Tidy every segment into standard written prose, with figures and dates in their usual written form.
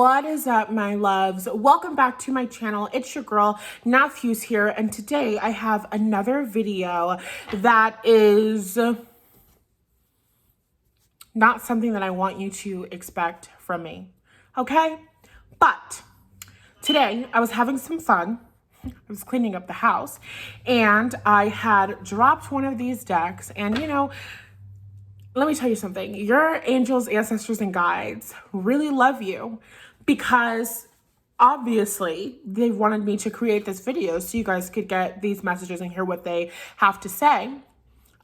What is up, my loves? Welcome back to my channel. It's your girl Nath Hughes here, and today I have another video that is not something that I want you to expect from me, okay? But today I was having some fun. I was cleaning up the house and I had dropped one of these decks, and let me tell you something. Your angels, ancestors, and guides really love you because obviously they wanted me to create this video so you guys could get these messages and hear what they have to say.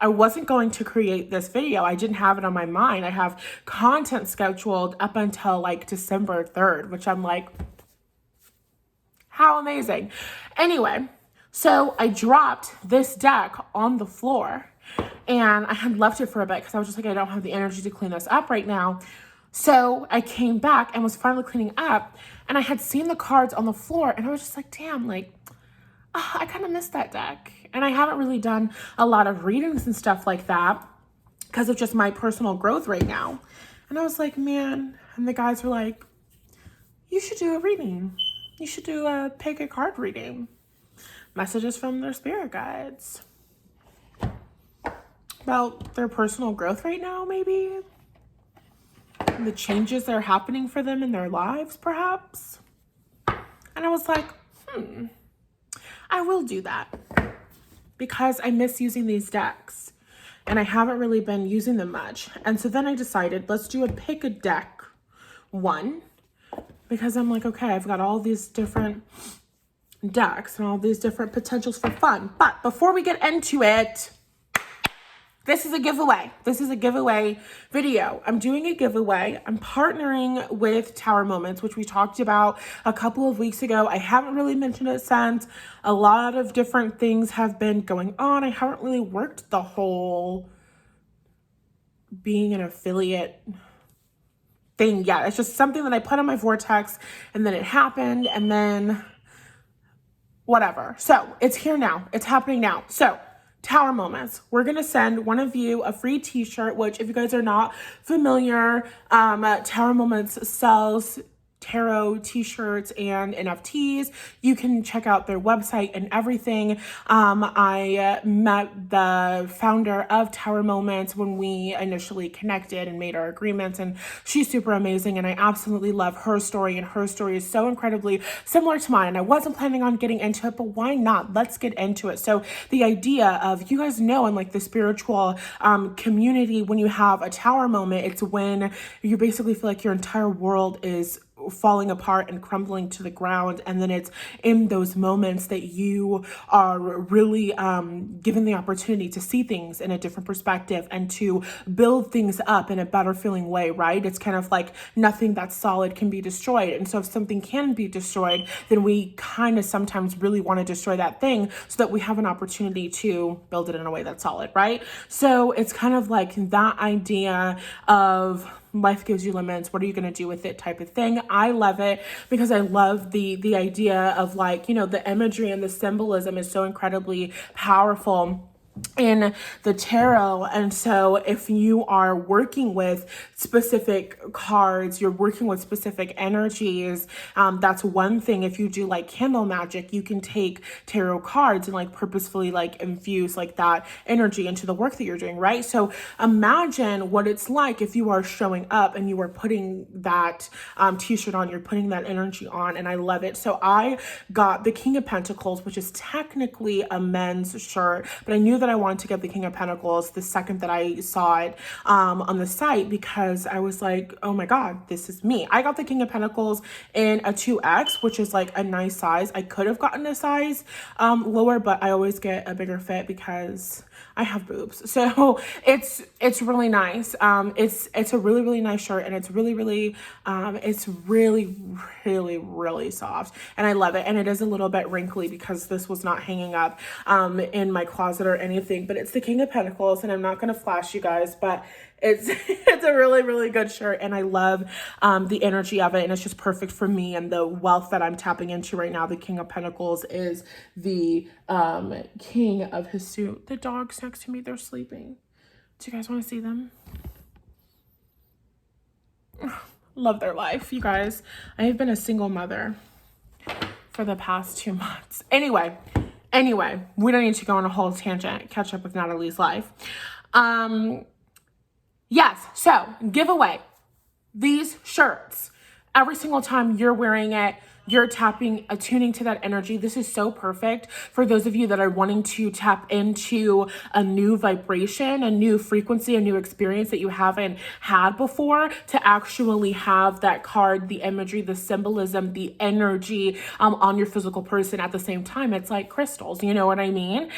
I wasn't going to create this video. I didn't have it on my mind. I have content scheduled up until like December 3rd, which I'm like, how amazing. Anyway, so I dropped this deck on the floor and I had left it for a bit because I was just like, I don't have the energy to clean this up right now. So I came back and was finally cleaning up, and I had seen the cards on the floor and I was just like, damn, like, I kind of missed that deck. And I haven't really done a lot of readings and stuff like that because of just my personal growth right now. And I was like, man, and the guys were like, you should do a reading. You should do a pick a card reading. Messages from their spirit guides about their personal growth right now, maybe. The changes that are happening for them in their lives, perhaps. And I was like, I will do that because I miss using these decks and I haven't really been using them much. And so then I decided, let's do a pick a deck one, because I'm like, okay, I've got all these different decks and all these different potentials for fun. But before we get into it, this is a giveaway. This is a giveaway video. I'm doing a giveaway. I'm partnering with Tower Moments, which we talked about a couple of weeks ago. I haven't really mentioned it since. A lot of different things have been going on. I haven't really worked the whole being an affiliate thing yet. It's just something that I put on my vortex and then it happened and then whatever. So it's here now. It's happening now. So Tower Moments, we're going to send one of you a free t-shirt, which if you guys are not familiar, Tower Moments sells tarot t-shirts and NFTs. You can check out their website and everything. I met the founder of Tower Moments when we initially connected and made our agreements, and she's super amazing, and I absolutely love her story, and her story is so incredibly similar to mine. And I wasn't planning on getting into it, but why not? Let's get into it. So the idea of, you guys know, in like the spiritual community, when you have a tower moment, it's when you basically feel like your entire world is falling apart and crumbling to the ground, and then it's in those moments that you are really given the opportunity to see things in a different perspective and to build things up in a better feeling way, right? It's kind of like nothing that's solid can be destroyed, and so if something can be destroyed, then we kind of sometimes really want to destroy that thing so that we have an opportunity to build it in a way that's solid, right? So it's kind of like that idea of life gives you lemons, what are you going to do with it type of thing. I love it because I love the idea of, like, the imagery and the symbolism is so incredibly powerful in the tarot. And so if you are working with specific cards, you're working with specific energies, that's one thing. If you do like candle magic, you can take tarot cards and like purposefully like infuse like that energy into the work that you're doing, right? So imagine what it's like if you are showing up and you are putting that t-shirt on, you're putting that energy on, and I love it. So I got the King of Pentacles, which is technically a men's shirt, but I knew that I wanted to get the King of Pentacles the second that I saw it on the site, because I was like, oh my God, this is me. I got the King of Pentacles in a 2X, which is like a nice size. I could have gotten a size lower, but I always get a bigger fit because I have boobs. So it's really nice. It's a really, really nice shirt, and it's really soft, and I love it. And it is a little bit wrinkly because this was not hanging up in my closet or anything, but it's the King of Pentacles, and I'm not going to flash you guys, but it's a really, really good shirt, and I love the energy of it, and it's just perfect for me and the wealth that I'm tapping into right now. The King of Pentacles is the king of his suit. The dogs next to me, they're sleeping. Do you guys want to see them? love their life, you guys. I have been a single mother for the past 2 months. Anyway, we don't need to go on a whole tangent. Catch up with Nathalie's life. Yes, so giveaway. These shirts, every single time you're wearing it, you're attuning to that energy. This is so perfect for those of you that are wanting to tap into a new vibration, a new frequency, a new experience that you haven't had before, to actually have that card, the imagery, the symbolism, the energy on your physical person at the same time. It's like crystals, you know what I mean?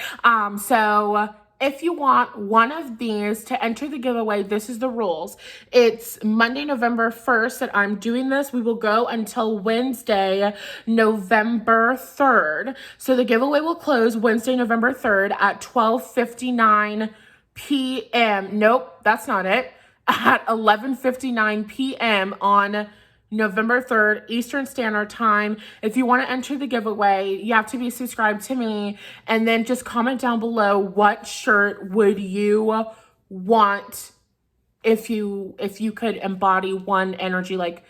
So if you want one of these to enter the giveaway, this is the rules. It's Monday, November 1st that I'm doing this. We will go until Wednesday, November 3rd. So the giveaway will close Wednesday, November 3rd at 12:59 p.m. Nope, that's not it. At 11:59 p.m. on November 3rd, Eastern Standard Time. If you want to enter the giveaway, you have to be subscribed to me, and then just comment down below what shirt would you want if you could embody one energy. Like,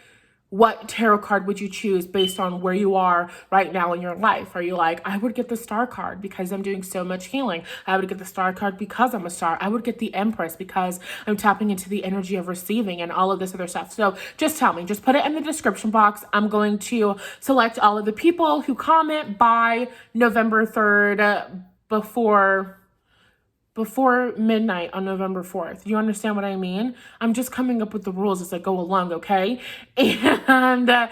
what tarot card would you choose based on where you are right now in your life? Are you like, I would get the Star card because I'm doing so much healing. I would get the Star card because I'm a star. I would get the Empress because I'm tapping into the energy of receiving and all of this other stuff. So just tell me, just put it in the description box. I'm going to select all of the people who comment by November 3rd before midnight on November 4th. You understand what I mean? I'm just coming up with the rules as I go along, okay? And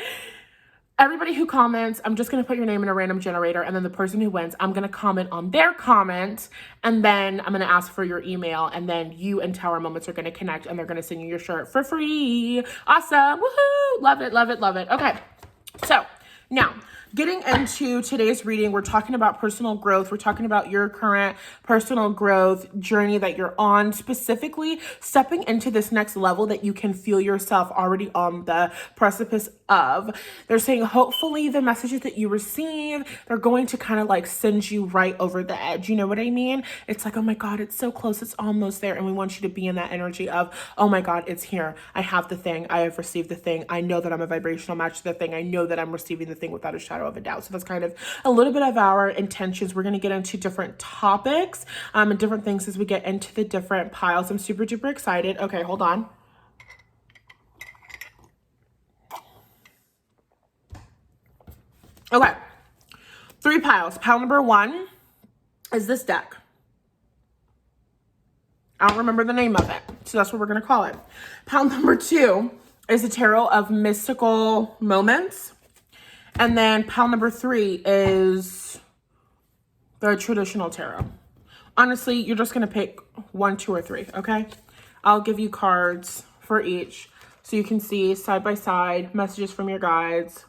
everybody who comments, I'm just going to put your name in a random generator, and then the person who wins, I'm going to comment on their comment, and then I'm going to ask for your email, and then you and Tower Moments are going to connect, and they're going to send you your shirt for free. Awesome. Woohoo! Love it, love it, love it. Okay, so now, getting into today's reading, we're talking about personal growth. We're talking about your current personal growth journey that you're on, specifically stepping into this next level that you can feel yourself already on the precipice of. They're saying hopefully the messages that you receive, they're going to kind of like send you right over the edge. You know what I mean? It's like, oh my God, it's so close. It's almost there. And we want you to be in that energy of, oh my God, it's here. I have the thing. I have received the thing. I know that I'm a vibrational match to the thing. I know that I'm receiving the thing without a shadow of a doubt. So that's kind of a little bit of our intentions. We're going to get into different topics and different things as we get into the different piles. I'm super duper excited. Okay, hold on. Okay, 3 piles. Pile number 1 is this deck. I don't remember the name of it, so that's what we're going to call it. Pile number 2 is the Tarot of Mystical Moments. And then pile number 3 is the traditional tarot. Honestly, you're just going to pick 1, 2, or 3, okay? I'll give you cards for each so you can see side by side messages from your guides.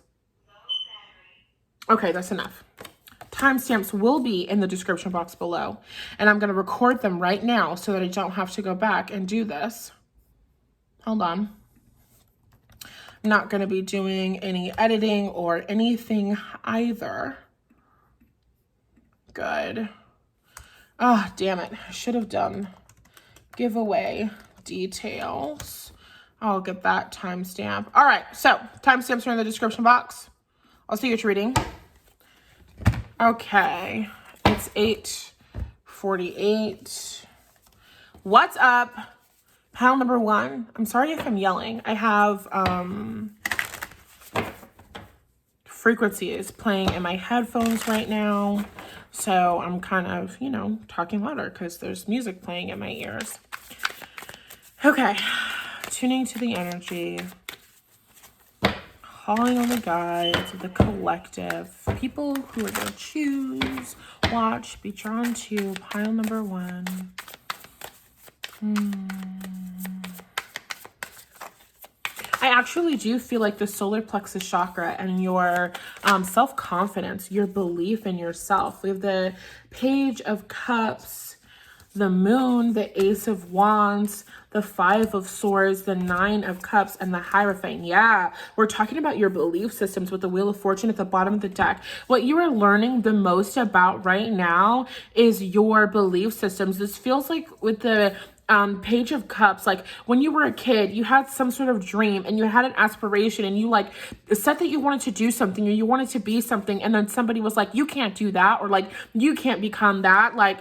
Okay, that's enough. Timestamps will be in the description box below. And I'm going to record them right now so that I don't have to go back and do this. Hold on. I'm not going to be doing any editing or anything either. Good. Oh, damn it. I should have done giveaway details. I'll get that timestamp. All right, so timestamps are in the description box. I'll see what you're reading. Okay, it's 8:48. What's up? Pile number 1. I'm sorry if I'm yelling. I have frequencies playing in my headphones right now. So I'm kind of, you know, talking louder because there's music playing in my ears. Okay, tuning to the energy. Calling on the guides of the collective. People who are going to choose, watch, be drawn to pile number 1. I actually do feel like the solar plexus chakra and your self-confidence, your belief in yourself. We have the Page of Cups, the Moon, the Ace of Wands, the 5 of Swords, the 9 of Cups, and the Hierophant. Yeah, we're talking about your belief systems with the Wheel of Fortune at the bottom of the deck. What you are learning the most about right now is your belief systems. This feels like with the Page of Cups, like when you were a kid, you had some sort of dream and you had an aspiration and you like said that you wanted to do something or you wanted to be something, and then somebody was like, you can't do that, or like you can't become that. Like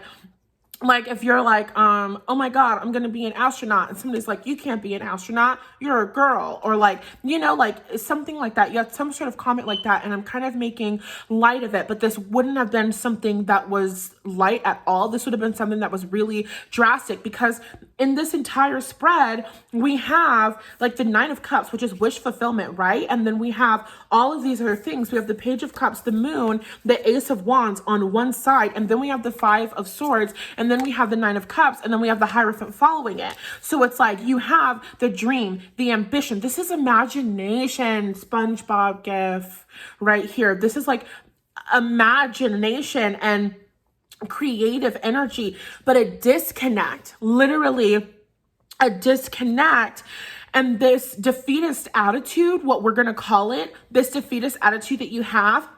if you're like, oh my God, I'm going to be an astronaut, and somebody's like, you can't be an astronaut, you're a girl, or like, you know, like something like that. You had some sort of comment like that, and I'm kind of making light of it, but this wouldn't have been something that was light at all. This would have been something that was really drastic, because in this entire spread, we have like the Nine of Cups, which is wish fulfillment, right? And then we have all of these other things. We have the Page of Cups, the Moon, the Ace of Wands on one side, and then we have the Five of Swords, and then we have the Nine of Cups, and then we have the Hierophant following it. So it's like you have the dream, the ambition. This is imagination, SpongeBob gif right here. This is like imagination and creative energy, but a disconnect, literally a disconnect. And this defeatist attitude, what we're going to call it, this defeatist attitude that you have,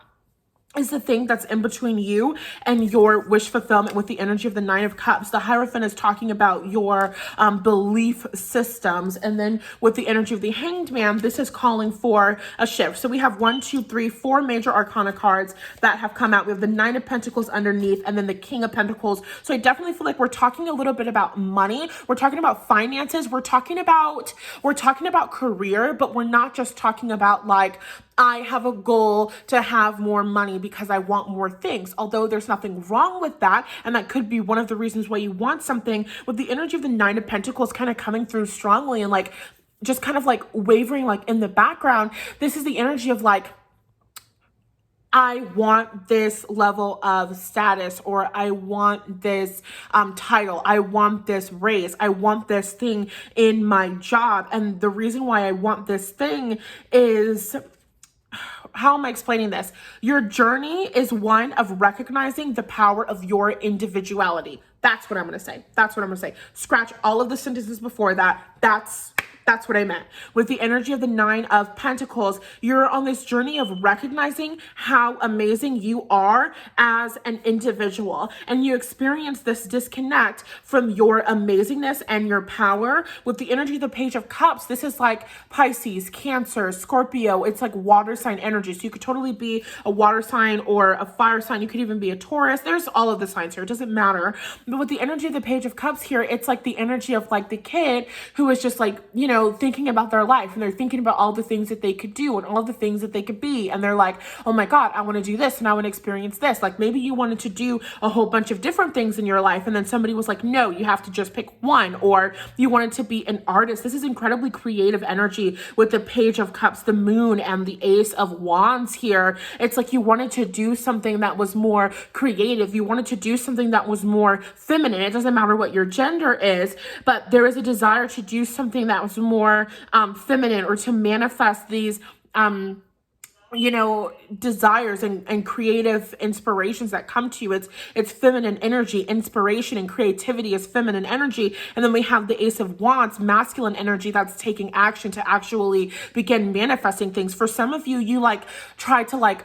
is the thing that's in between you and your wish fulfillment with the energy of the Nine of Cups. The Hierophant is talking about your belief systems. And then with the energy of the Hanged Man, this is calling for a shift. So we have 1, 2, 3, 4 major arcana cards that have come out. We have the Nine of Pentacles underneath, and then the King of Pentacles. So I definitely feel like we're talking a little bit about money. We're talking about finances. We're talking about career, but we're not just talking about like, I have a goal to have more money because I want more things. Although there's nothing wrong with that, and that could be one of the reasons why you want something. With the energy of the Nine of Pentacles kind of coming through strongly and like just kind of like wavering like in the background, this is the energy of like, I want this level of status, or I want this title, I want this raise, I want this thing in my job. And the reason why I want this thing is, how am I explaining this? Your journey is one of recognizing the power of your individuality. That's what I'm going to say. That's what I'm going to say. Scratch all of the sentences before that. That's what I meant. With the energy of the Nine of Pentacles, you're on this journey of recognizing how amazing you are as an individual. And you experience this disconnect from your amazingness and your power. With the energy of the Page of Cups, this is like Pisces, Cancer, Scorpio. It's like water sign energy. So you could totally be a water sign or a fire sign. You could even be a Taurus. There's all of the signs here. It doesn't matter. But with the energy of the Page of Cups here, it's like the energy of like the kid who is just like, you know, thinking about their life, and they're thinking about all the things that they could do and all the things that they could be. And they're like, oh my God, I want to do this and I want to experience this. Like maybe you wanted to do a whole bunch of different things in your life, and then somebody was like, no, you have to just pick one. Or you wanted to be an artist. This is incredibly creative energy with the Page of Cups, the Moon, and the Ace of Wands here. It's like you wanted to do something that was more creative. You wanted to do something that was more feminine. It doesn't matter what your gender is, but there is a desire to do something that was more feminine, or to manifest these you know, desires and creative inspirations that come to you. It's feminine energy. Inspiration and creativity is feminine energy. And then we have the Ace of Wands, masculine energy, that's taking action to actually begin manifesting things. For some of you, you like try to like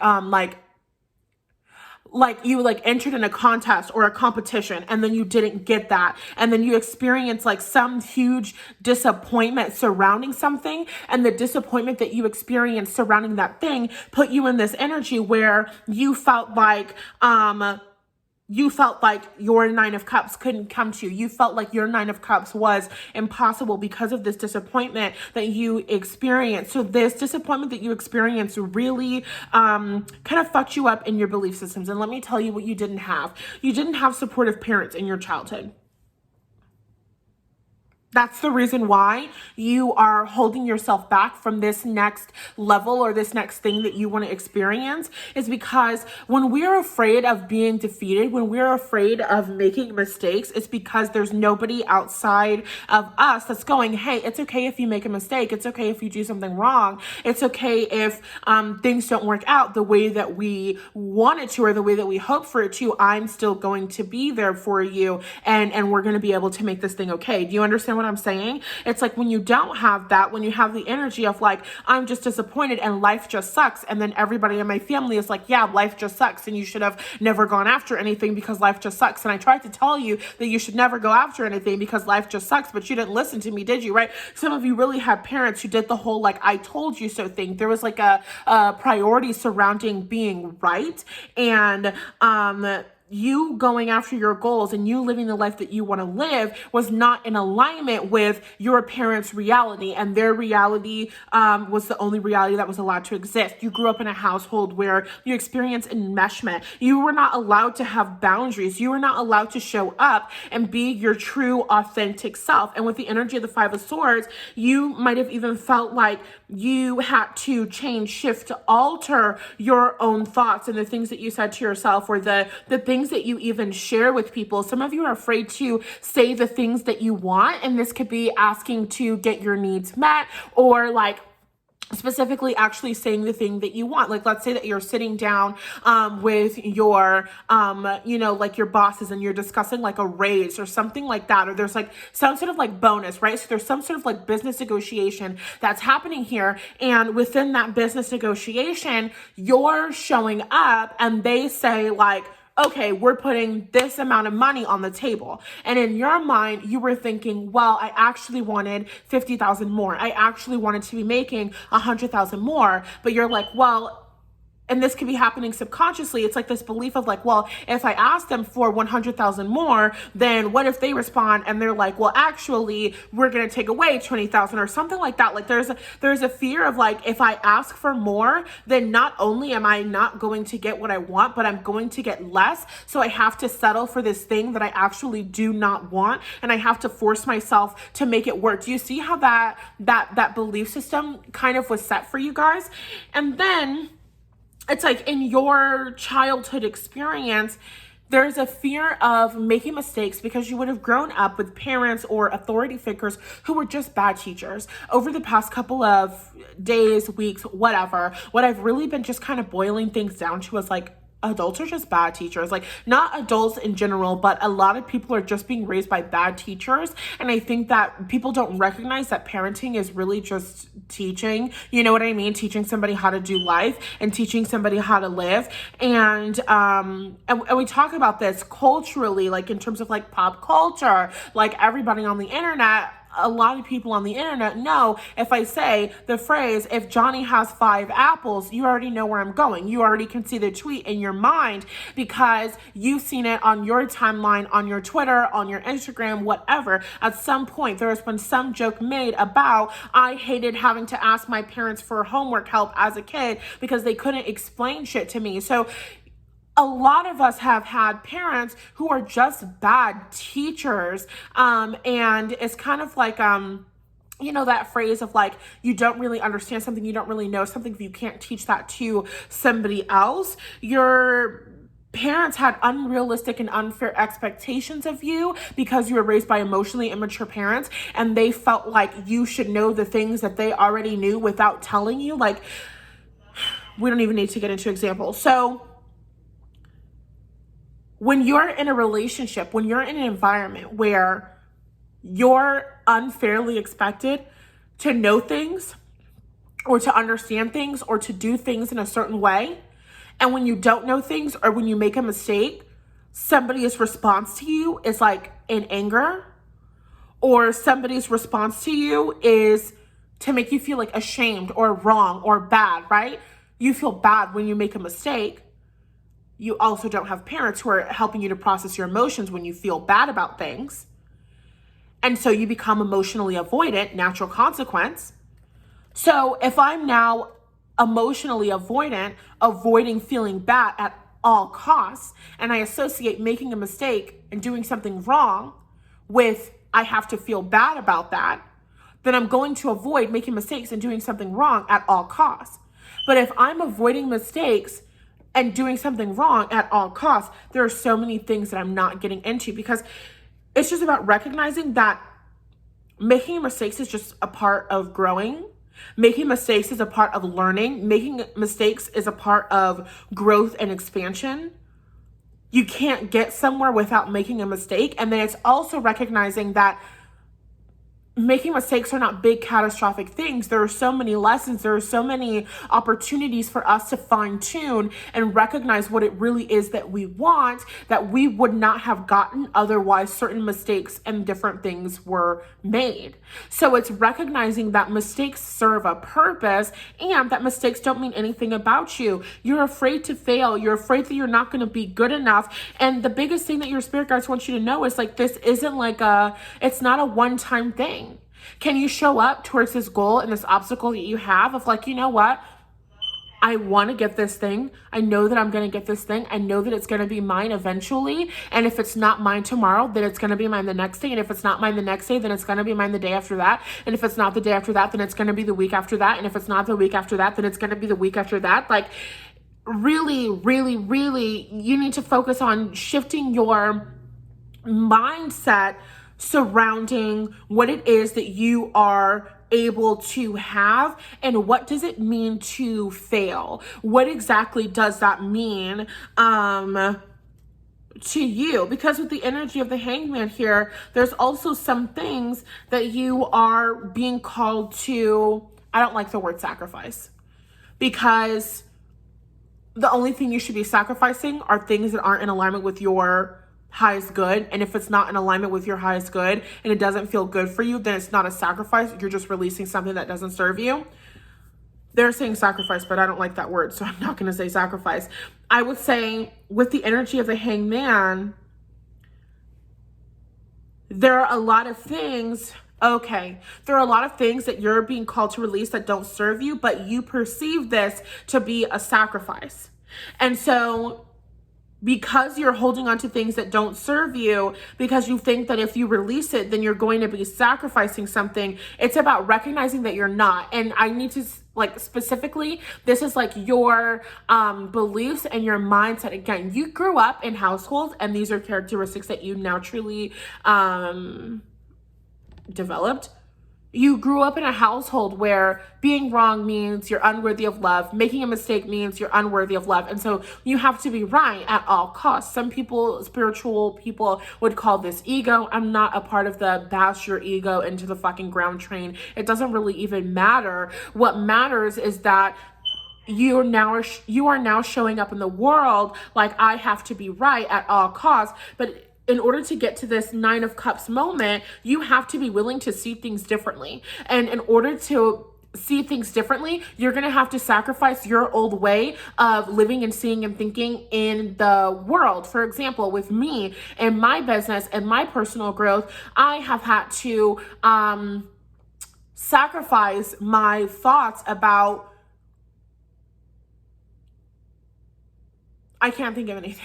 you like entered in a contest or a competition, and then you didn't get that. And then you experience like some huge disappointment surrounding something. And the disappointment that you experienced surrounding that thing put you in this energy where you felt like, your Nine of Cups couldn't come to you. You felt like your Nine of Cups was impossible because of this disappointment that you experienced. So this disappointment that you experienced really kind of fucked you up in your belief systems. And let me tell you what you didn't have. You didn't have supportive parents in your childhood. That's the reason why you are holding yourself back from this next level or this next thing that you want to experience, is because when we're afraid of being defeated, when we're afraid of making mistakes, it's because there's nobody outside of us that's going, hey, it's okay if you make a mistake. It's okay if you do something wrong. It's okay if things don't work out the way that we want it to or the way that we hope for it to. I'm still going to be there for you, and we're going to be able to make this thing okay. Do you understand what what I'm saying? It's like when you don't have that, when you have the energy of like, I'm just disappointed and life just sucks. And then everybody in my family is like, yeah, life just sucks. And you should have never gone after anything because life just sucks. And I tried to tell you that you should never go after anything because life just sucks, but you didn't listen to me, did you? Right? Some of you really had parents who did the whole, like, I told you so thing. There was like a priority surrounding being right. And, you going after your goals and you living the life that you want to live was not in alignment with your parents' reality, and their reality was the only reality that was allowed to exist. You grew up in a household where you experienced enmeshment. You were not allowed to have boundaries. You were not allowed to show up and be your true, authentic self. And with the energy of the Five of Swords, you might have even felt like you had to change, shift, to alter your own thoughts and the things that you said to yourself, or the things that you even share with people. Some of you are afraid to say the things that you want, and this could be asking to get your needs met, or like specifically actually saying the thing that you want. Like, let's say that you're sitting down with your like your bosses, and you're discussing like a raise or something like that, or there's like some sort of like bonus, right? So there's some sort of like business negotiation that's happening here, and within that business negotiation, you're showing up and they say like, okay, we're putting this amount of money on the table. And in your mind, you were thinking, well, I actually wanted 50,000 more. I actually wanted to be making 100,000 more. But you're like, well, and this could be happening subconsciously. It's like this belief of like, well, if I ask them for 100,000 more, then what if they respond and they're like, well, actually, we're going to take away 20,000 or something like that. Like there's a fear of like, if I ask for more, then not only am I not going to get what I want, but I'm going to get less. So I have to settle for this thing that I actually do not want. And I have to force myself to make it work. Do you see how that belief system kind of was set for you guys? And then it's like in your childhood experience, there's a fear of making mistakes because you would have grown up with parents or authority figures who were just bad teachers. Over the past couple of days, weeks, whatever, what I've really been just kind of boiling things down to is like, adults are just bad teachers. Like, not adults in general, but a lot of people are just being raised by bad teachers. And I think that people don't recognize that parenting is really just teaching, you know what I mean? Teaching somebody how to do life and teaching somebody how to live. And we talk about this culturally, like in terms of like pop culture, like everybody on the internet. A lot of people on the internet know if I say the phrase, if Johnny has 5 apples, you already know where I'm going. You already can see the tweet in your mind because you've seen it on your timeline, on your Twitter, on your Instagram, whatever. At some point, there has been some joke made about, I hated having to ask my parents for homework help as a kid because they couldn't explain shit to me. So a lot of us have had parents who are just bad teachers. And it's kind of like, that phrase of like, you don't really understand something, you don't really know something if you can't teach that to somebody else. Your parents had unrealistic and unfair expectations of you because you were raised by emotionally immature parents, and they felt like you should know the things that they already knew without telling you. Like, we don't even need to get into examples. So when you're in a relationship, when you're in an environment where you're unfairly expected to know things or to understand things or to do things in a certain way, and when you don't know things or when you make a mistake, somebody's response to you is like in anger, or somebody's response to you is to make you feel like ashamed or wrong or bad, right? You feel bad when you make a mistake. You also don't have parents who are helping you to process your emotions when you feel bad about things. And so you become emotionally avoidant, natural consequence. So if I'm now emotionally avoidant, avoiding feeling bad at all costs, and I associate making a mistake and doing something wrong with I have to feel bad about that, then I'm going to avoid making mistakes and doing something wrong at all costs. But if I'm avoiding mistakes and doing something wrong at all costs, there are so many things that I'm not getting into, because it's just about recognizing that making mistakes is just a part of growing. Making mistakes is a part of learning. Making mistakes is a part of growth and expansion. You can't get somewhere without making a mistake. And then it's also recognizing that making mistakes are not big catastrophic things. There are so many lessons. There are so many opportunities for us to fine tune and recognize what it really is that we want, that we would not have gotten otherwise certain mistakes and different things were made. So it's recognizing that mistakes serve a purpose and that mistakes don't mean anything about you. You're afraid to fail. You're afraid that you're not going to be good enough. And the biggest thing that your spirit guides want you to know is like, this isn't like it's not a one-time thing. Can you show up towards this goal and this obstacle that you have of like, you know what? I want to get this thing. I know that I'm going to get this thing. I know that it's going to be mine eventually. And if it's not mine tomorrow, then it's going to be mine the next day. And if it's not mine the next day, then it's going to be mine the day after that. And if it's not the day after that, then it's going to be the week after that. And if it's not the week after that, then it's going to be the week after that. Like really, really, really, you need to focus on shifting your mindset surrounding what it is that you are able to have and what does it mean to fail. What exactly does that mean to you? Because with the energy of the Hangman here, there's also some things that you are being called to. I don't like the word sacrifice, because the only thing you should be sacrificing are things that aren't in alignment with your highest good. And if it's not in alignment with your highest good and it doesn't feel good for you, then it's not a sacrifice. You're just releasing something that doesn't serve you. They're saying sacrifice, but I don't like that word, so I'm not going to say sacrifice. I would say with the energy of the Hangman, there are a lot of things. Okay, there are a lot of things that you're being called to release that don't serve you, but you perceive this to be a sacrifice. And so because you're holding on to things that don't serve you, because you think that if you release it, then you're going to be sacrificing something, it's about recognizing that you're not. And I need to, like, specifically, this is like your beliefs and your mindset. Again, you grew up in households, and these are characteristics that you naturally developed. You grew up in a household where being wrong means you're unworthy of love. Making a mistake means you're unworthy of love. And so you have to be right at all costs. Some people, spiritual people, would call this ego. I'm not a part of the bash your ego into the fucking ground train. It doesn't really even matter. What matters is that you are now showing up in the world like, I have to be right at all costs. But in order to get to this 9 of Cups moment, you have to be willing to see things differently. And in order to see things differently, you're going to have to sacrifice your old way of living and seeing and thinking in the world. For example, with me and my business and my personal growth, I have had to sacrifice my thoughts about, I can't think of anything.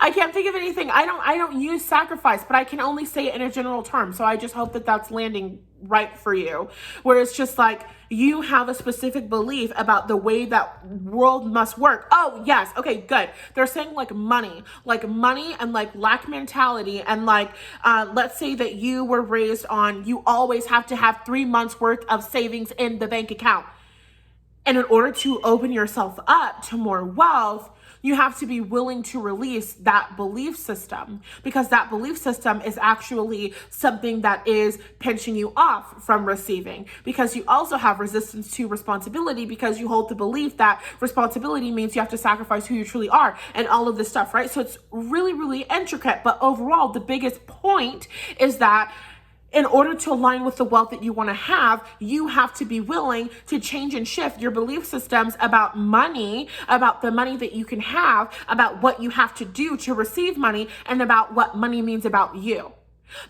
I don't use sacrifice, but I can only say it in a general term. So I just hope that that's landing right for you, where it's just like, you have a specific belief about the way that world must work. Oh yes. Okay, good. They're saying like money and like lack mentality. And like, let's say that you were raised on, you always have to have 3 months worth of savings in the bank account. And in order to open yourself up to more wealth, you have to be willing to release that belief system, because that belief system is actually something that is pinching you off from receiving, because you also have resistance to responsibility, because you hold the belief that responsibility means you have to sacrifice who you truly are and all of this stuff, right? So it's really, really intricate. But overall, the biggest point is that in order to align with the wealth that you want to have, you have to be willing to change and shift your belief systems about money, about the money that you can have, about what you have to do to receive money, and about what money means about you.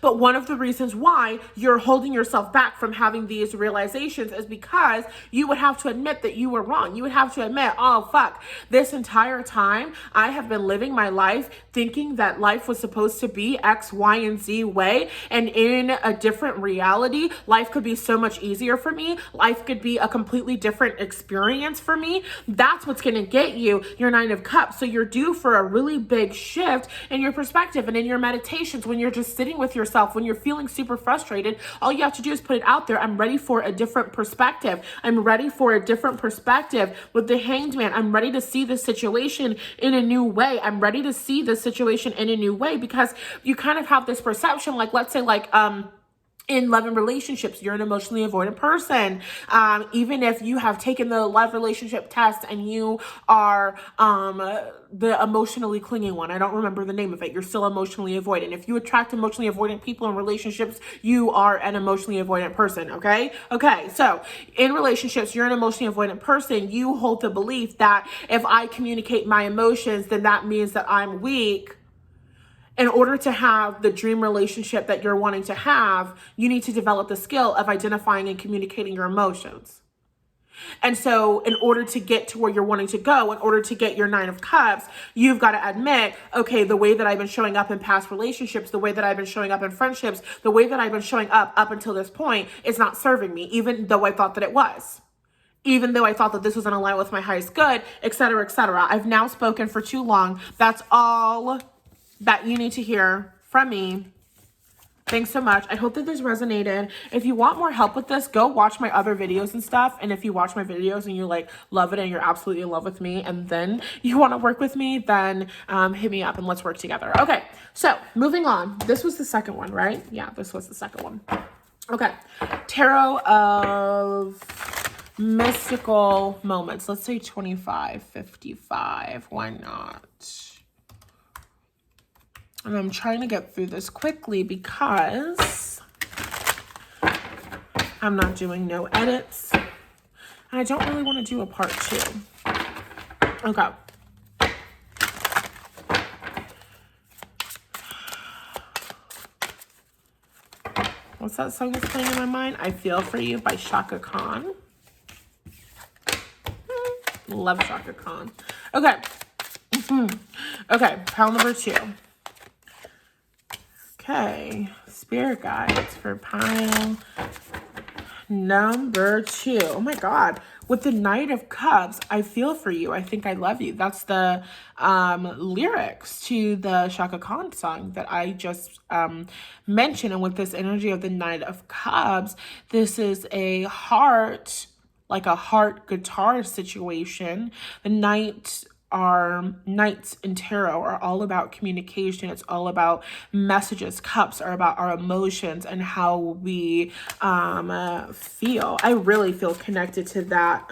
But one of the reasons why you're holding yourself back from having these realizations is because you would have to admit that you were wrong. You would have to admit, oh, fuck, this entire time I have been living my life thinking that life was supposed to be X, Y, and Z way. And in a different reality, life could be so much easier for me. Life could be a completely different experience for me. That's what's going to get you your 9 of Cups. So you're due for a really big shift in your perspective and in your meditations. When you're just sitting with yourself, when you're feeling super frustrated, all you have to do is put it out there. I'm ready for a different perspective. I'm ready for a different perspective with the Hanged Man. I'm ready to see this situation in a new way. I'm ready to see this situation in a new way, because you kind of have this perception, like, let's say, like, in love and relationships, you're an emotionally avoidant person. Even if you have taken the love relationship test and you are the emotionally clinging one, I don't remember the name of it, you're still emotionally avoidant. If you attract emotionally avoidant people in relationships, you are an emotionally avoidant person, okay? Okay, so in relationships, you're an emotionally avoidant person. You hold the belief that if I communicate my emotions, then that means that I'm weak. In order to have the dream relationship that you're wanting to have, you need to develop the skill of identifying and communicating your emotions. And so in order to get to where you're wanting to go, in order to get your 9 of Cups, you've got to admit, okay, the way that I've been showing up in past relationships, the way that I've been showing up in friendships, the way that I've been showing up until this point is not serving me, even though I thought that it was. Even though I thought that this was in alignment with my highest good, etc., etc. I've now spoken for too long. That's all that you need to hear from me. Thanks so much. I hope that this resonated. If you want more help with this, go watch my other videos and stuff. And if you watch my videos and you like love it and you're absolutely in love with me and then you want to work with me, then hit me up and let's work together. Okay, so moving on. This was the second one, right? Yeah, this was the second one. Okay, Tarot of Mystical Moments. Let's say 25, 55. Why not? And I'm trying to get through this quickly because I'm not doing no edits. And I don't really want to do a part 2. Okay. What's that song that's playing in my mind? I Feel For You by Shaka Khan. Love Shaka Khan. Okay. Okay, pile number 2. Okay, spirit guides for pile number 2. Oh my God. With the Knight of Cups, I feel for you. I think I love you. That's the lyrics to the Shaka Khan song that I just mentioned. And with this energy of the Knight of Cups, this is a heart, like a heart guitar situation. The Knights in tarot are all about communication. It's all about messages. Cups are about our emotions and how we feel. I really feel connected to that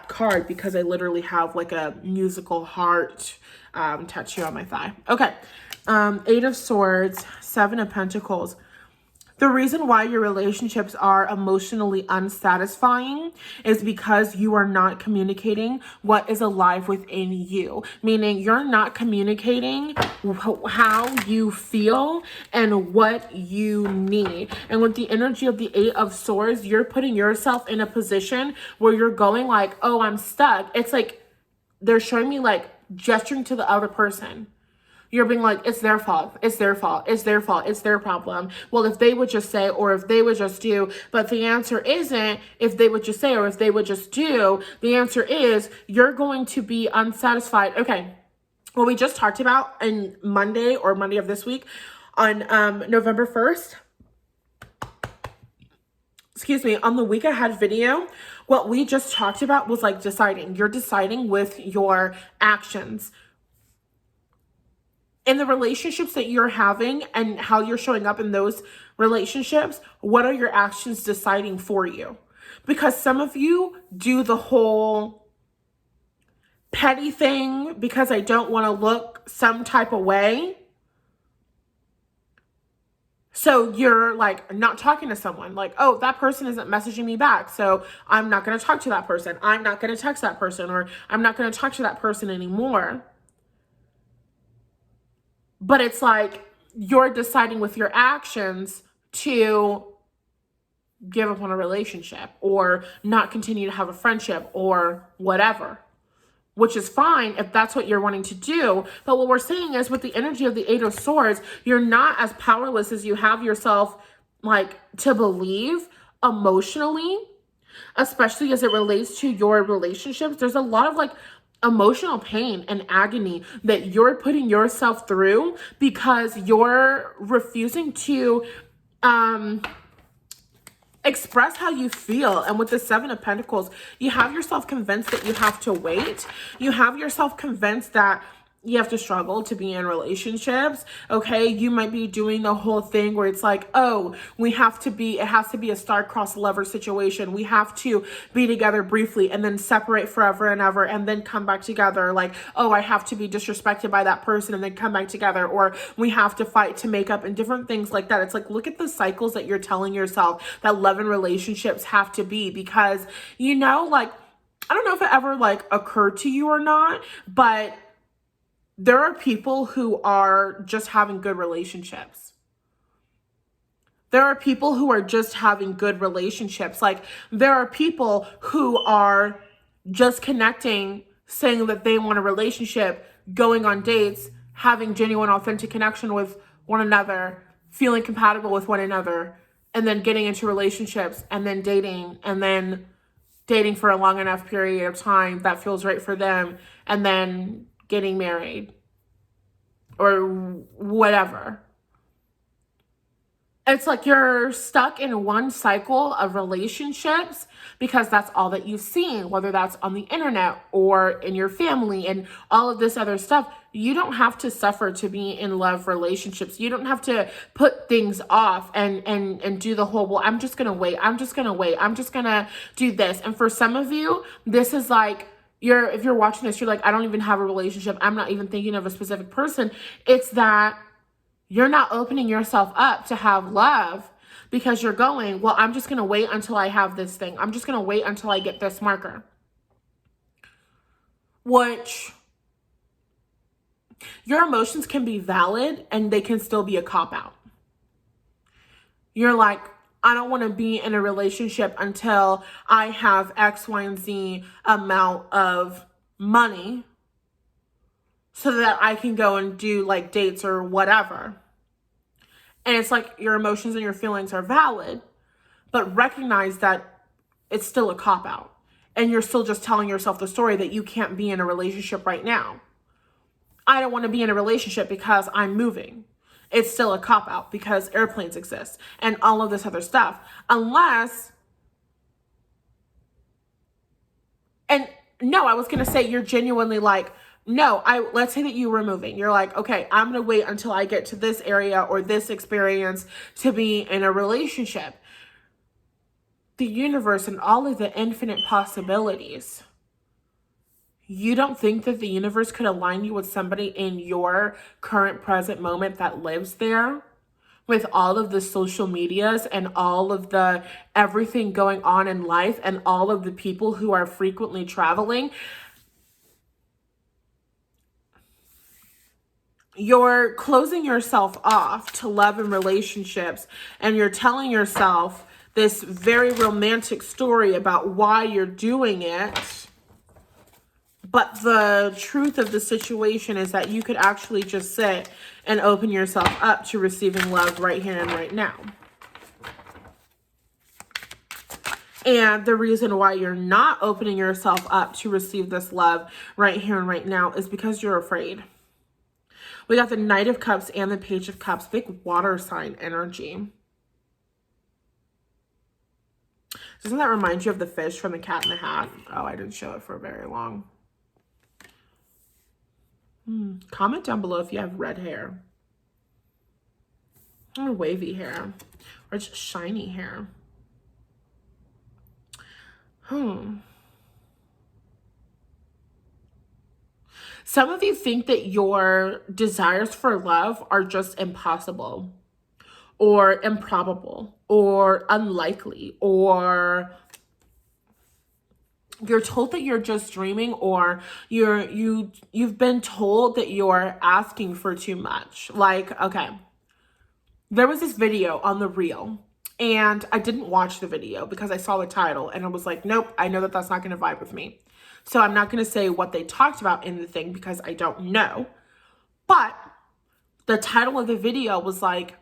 card because I literally have like a musical heart tattoo on my thigh. Okay, 8 of Swords, 7 of Pentacles. The reason why your relationships are emotionally unsatisfying is because you are not communicating what is alive within you. Meaning you're not communicating how you feel and what you need. And with the energy of the 8 of Swords, you're putting yourself in a position where you're going like, oh, I'm stuck. It's like they're showing me like gesturing to the other person. You're being like, it's their fault, it's their fault, it's their fault, it's their problem. Well, if they would just say, or if they would just do, but the answer isn't if they would just say, or if they would just do, the answer is you're going to be unsatisfied. Okay, what we just talked about on Monday or Monday of this week on November 1st, excuse me, on the week ahead video, what we just talked about was like deciding. You're deciding with your actions. In the relationships that you're having and how you're showing up in those relationships, what are your actions deciding for you? Because some of you do the whole petty thing because I don't want to look some type of way. So you're like not talking to someone like, oh, that person isn't messaging me back. So I'm not going to talk to that person. I'm not going to text that person, or I'm not going to talk to that person anymore. But it's like you're deciding with your actions to give up on a relationship or not continue to have a friendship or whatever, which is fine if that's what you're wanting to do. But what we're saying is with the energy of the 8 of Swords, you're not as powerless as you have yourself like to believe emotionally, especially as it relates to your relationships. There's a lot of like emotional pain and agony that you're putting yourself through because you're refusing to express how you feel. And with the 7 of Pentacles, you have yourself convinced that you have to wait. You have yourself convinced that you have to struggle to be in relationships. Okay, you might be doing the whole thing where it's like, oh, it has to be a star-crossed lover situation. We have to be together briefly and then separate forever and ever and then come back together. Like, oh, I have to be disrespected by that person and then come back together, or we have to fight to make up, and different things like that. It's like, look at the cycles that you're telling yourself that love and relationships have to be, because, like, I don't know if it ever like occurred to you or not, but there are people who are just having good relationships. There are people who are just having good relationships. Like, there are people who are just connecting, saying that they want a relationship, going on dates, having genuine, authentic connection with one another, feeling compatible with one another, and then getting into relationships, and then dating for a long enough period of time that feels right for them, and then getting married or whatever. It's like you're stuck in one cycle of relationships because that's all that you've seen, whether that's on the internet or in your family and all of this other stuff. You don't have to suffer to be in love relationships. You don't have to put things off and do the whole, well, I'm just going to wait. I'm just going to do this. And for some of you, this is like, if you're watching this, you're like, I don't even have a relationship. I'm not even thinking of a specific person. It's that you're not opening yourself up to have love because you're going, well, I'm just going to wait until I have this thing. I'm just going to wait until I get this marker. Which, your emotions can be valid and they can still be a cop-out. You're like, I don't want to be in a relationship until I have X, Y, and Z amount of money so that I can go and do like dates or whatever. And it's like, your emotions and your feelings are valid, but recognize that it's still a cop-out. And you're still just telling yourself the story that you can't be in a relationship right now. I don't want to be in a relationship because I'm moving. It's still a cop-out because airplanes exist and all of this other stuff. Unless, and no, I was going to say you're genuinely like, no, let's say that you were moving. You're like, okay, I'm going to wait until I get to this area or this experience to be in a relationship. The universe and all of the infinite possibilities. You don't think that the universe could align you with somebody in your current present moment that lives there? With all of the social medias and all of the everything going on in life and all of the people who are frequently traveling. You're closing yourself off to love and relationships, and you're telling yourself this very romantic story about why you're doing it. But the truth of the situation is that you could actually just sit and open yourself up to receiving love right here and right now. And the reason why you're not opening yourself up to receive this love right here and right now is because you're afraid. We got the Knight of Cups and the Page of Cups, big water sign energy. Doesn't that remind you of the fish from the Cat in the Hat? Oh, I didn't show it for very long. Comment down below if you have red hair. Or wavy hair. Or just shiny hair. Some of you think that your desires for love are just impossible or improbable or unlikely, or you're told that you're just dreaming, or you've been told that you're asking for too much. Like, okay, there was this video on the reel, and I didn't watch the video because I saw the title and I was like, nope, I know that that's not going to vibe with me. So I'm not going to say what they talked about in the thing because I don't know. But the title of the video was like,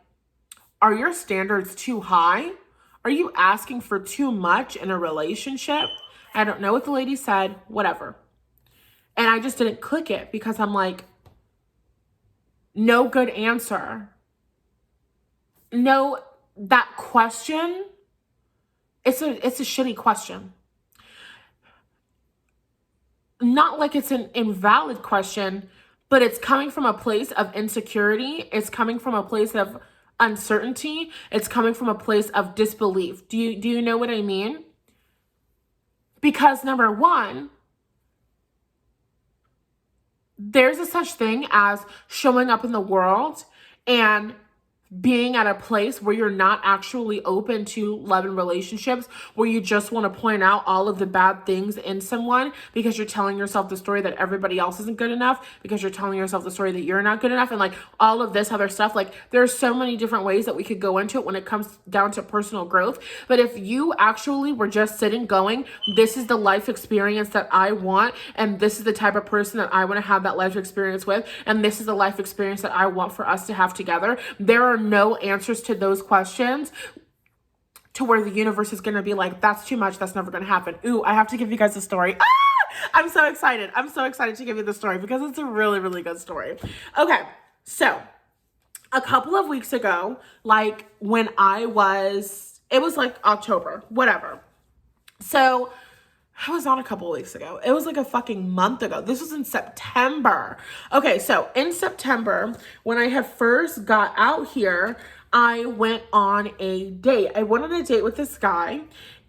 are your standards too high? Are you asking for too much in a relationship? I don't know what the lady said, whatever. And I just didn't click it because I'm like, no good answer. No, that question, it's a shitty question. Not like it's an invalid question, but it's coming from a place of insecurity. It's coming from a place of uncertainty. It's coming from a place of disbelief. Do you know what I mean? Because number one, there's a such thing as showing up in the world and being at a place where you're not actually open to love and relationships, where you just want to point out all of the bad things in someone because you're telling yourself the story that everybody else isn't good enough, because you're telling yourself the story that you're not good enough, and like all of this other stuff. Like there's so many different ways that we could go into it when it comes down to personal growth. But if you actually were just sitting going, this is the life experience that I want, and this is the type of person that I want to have that life experience with, and this is the life experience that I want for us to have together, there are no answers to those questions to where the universe is going to be like, that's too much, that's never going to happen. Ooh, I have to give you guys a story. I'm so excited. I'm so excited to give you the story because it's a really, really good story. Okay, so a couple of weeks ago, like when it was like October, whatever. So it was not a couple of weeks ago. It was like a fucking month ago. This was in September. Okay, so in September, when I had first got out here, I went on a date. I went on a date with this guy,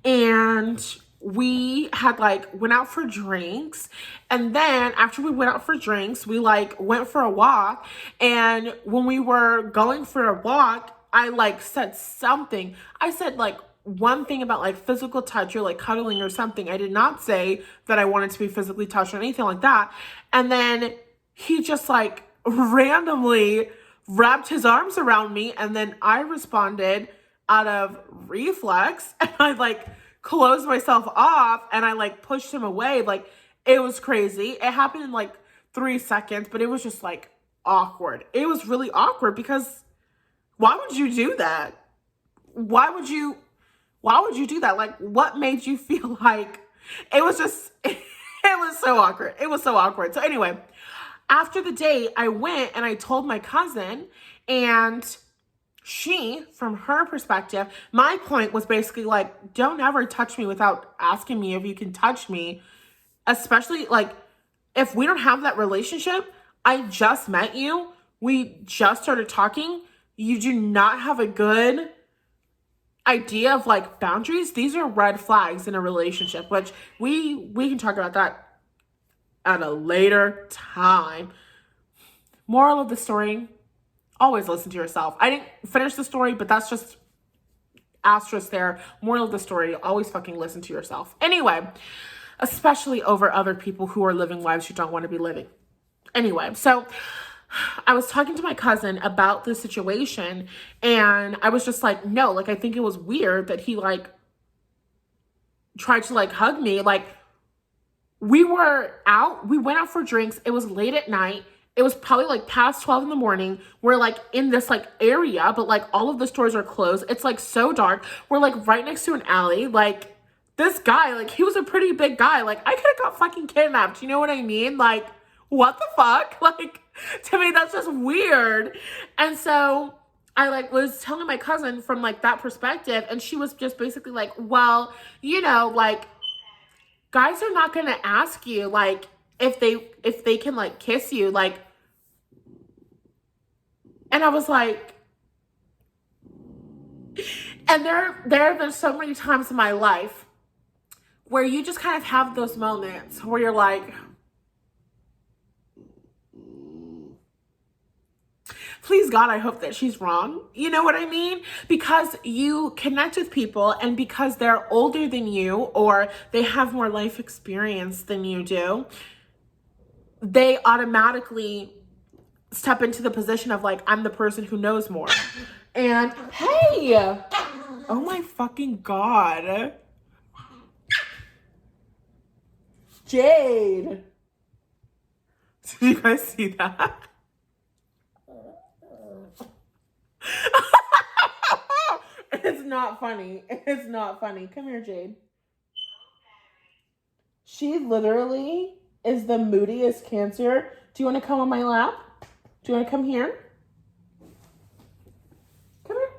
and we had like went out for drinks. And then after we went out for drinks, we like went for a walk. And when we were going for a walk, I like said something. I said like one thing about like physical touch or like cuddling or something. I did not say that I wanted to be physically touched or anything like that. And then he just like randomly wrapped his arms around me, and then I responded out of reflex, and I like closed myself off and I like pushed him away. Like it was crazy. It happened in like 3 seconds, but it was just like awkward. It was really awkward because why would you do that? Why would you do that? Like, what made you feel like it was just, it was so awkward. It was so awkward. So anyway, after the date, I went and I told my cousin, and she, from her perspective, my point was basically like, don't ever touch me without asking me if you can touch me. Especially like, if we don't have that relationship, I just met you, we just started talking, you do not have a good idea of like boundaries. These are red flags in a relationship, which we can talk about that at a later time. Moral of the story, always listen to yourself. I didn't finish the story, but that's just asterisk there. Moral of the story, always fucking listen to yourself. Anyway, especially over other people who are living lives you don't want to be living. Anyway, so I was talking to my cousin about this situation, and I was just like, no, like, I think it was weird that he like tried to like hug me. Like, we went out for drinks. It was late at night. It was probably like past 12 in the morning. We're like in this like area, but like all of the stores are closed. It's like so dark. We're like right next to an alley. Like this guy, like he was a pretty big guy. Like I could have got fucking kidnapped. You know what I mean? Like what the fuck? Like to me, that's just weird. And so I like was telling my cousin from like that perspective, and she was just basically like, well, you know, like guys are not going to ask you like if they can like kiss you, like. And I was like, and there have been so many times in my life where you just kind of have those moments where you're like, please God, I hope that she's wrong. You know what I mean? Because you connect with people, and because they're older than you or they have more life experience than you do, they automatically step into the position of like, I'm the person who knows more. And hey, oh my fucking God. Jade. Did you guys see that? It's not funny. It's not funny. Come here, Jade. She literally is the moodiest Cancer. Do you want to come on my lap? Do you want to come here? Come here.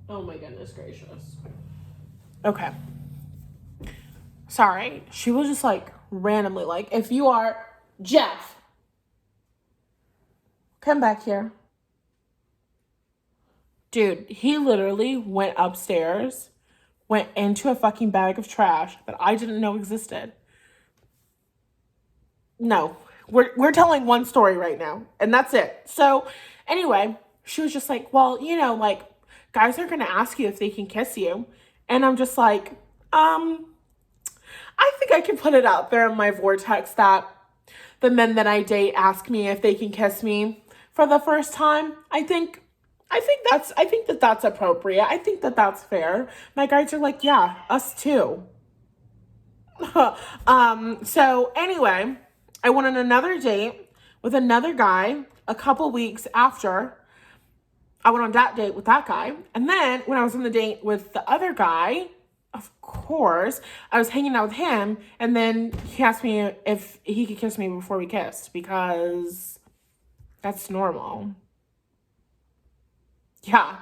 Oh my goodness gracious. Okay. Sorry. She was just like randomly like, if you are Jeff, come back here. Dude, he literally went upstairs, went into a fucking bag of trash that I didn't know existed. No, we're telling one story right now, and that's it. So anyway, she was just like, well, you know, like, guys are gonna ask you if they can kiss you. And I'm just like, I think I can put it out there in my vortex that the men that I date ask me if they can kiss me for the first time. I think that's appropriate. I think that that's fair. My guys are like, yeah, us too. So anyway, I went on another date with another guy a couple weeks after I went on that date with that guy. And then when I was on the date with the other guy, of course, I was hanging out with him. And then he asked me if he could kiss me before we kissed, because that's normal. Yeah.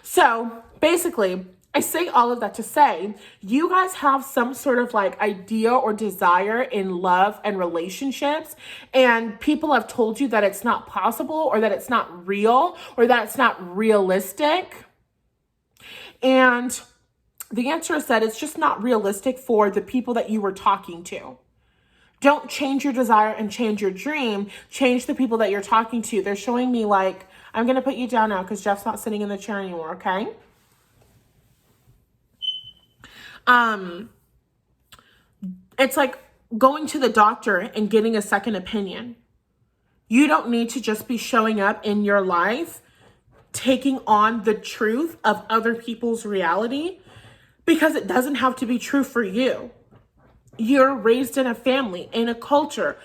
So basically, I say all of that to say, you guys have some sort of like idea or desire in love and relationships, and people have told you that it's not possible, or that it's not real, or that it's not realistic. And the answer is that it's just not realistic for the people that you were talking to. Don't change your desire and change your dream. Change the people that you're talking to. They're showing me like, I'm going to put you down now because Jeff's not sitting in the chair anymore, okay? It's like going to the doctor and getting a second opinion. You don't need to just be showing up in your life taking on the truth of other people's reality, because it doesn't have to be true for you. You're raised in a family, in a culture,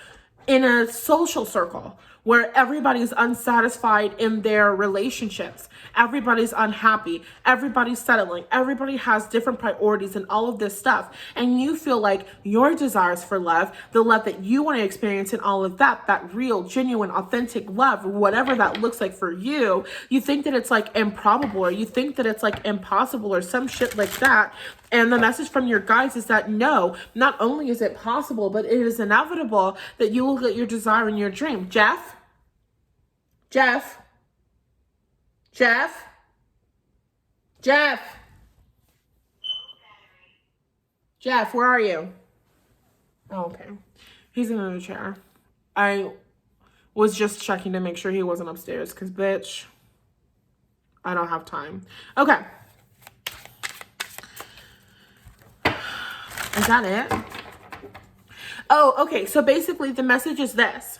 in a social circle where everybody's unsatisfied in their relationships. Everybody's unhappy. Everybody's settling. Everybody has different priorities and all of this stuff. And you feel like your desires for love, the love that you want to experience and all of that, that real, genuine, authentic love, whatever that looks like for you, you think that it's like improbable, or you think that it's like impossible or some shit like that. And the message from your guides is that no, not only is it possible, but it is inevitable that you will get your desire and your dream. Jeff? Jeff? Jeff? Jeff? Jeff, where are you? Oh, okay. He's in another chair. I was just checking to make sure he wasn't upstairs, because bitch, I don't have time. Okay. Is that it? Oh, okay. So basically the message is this.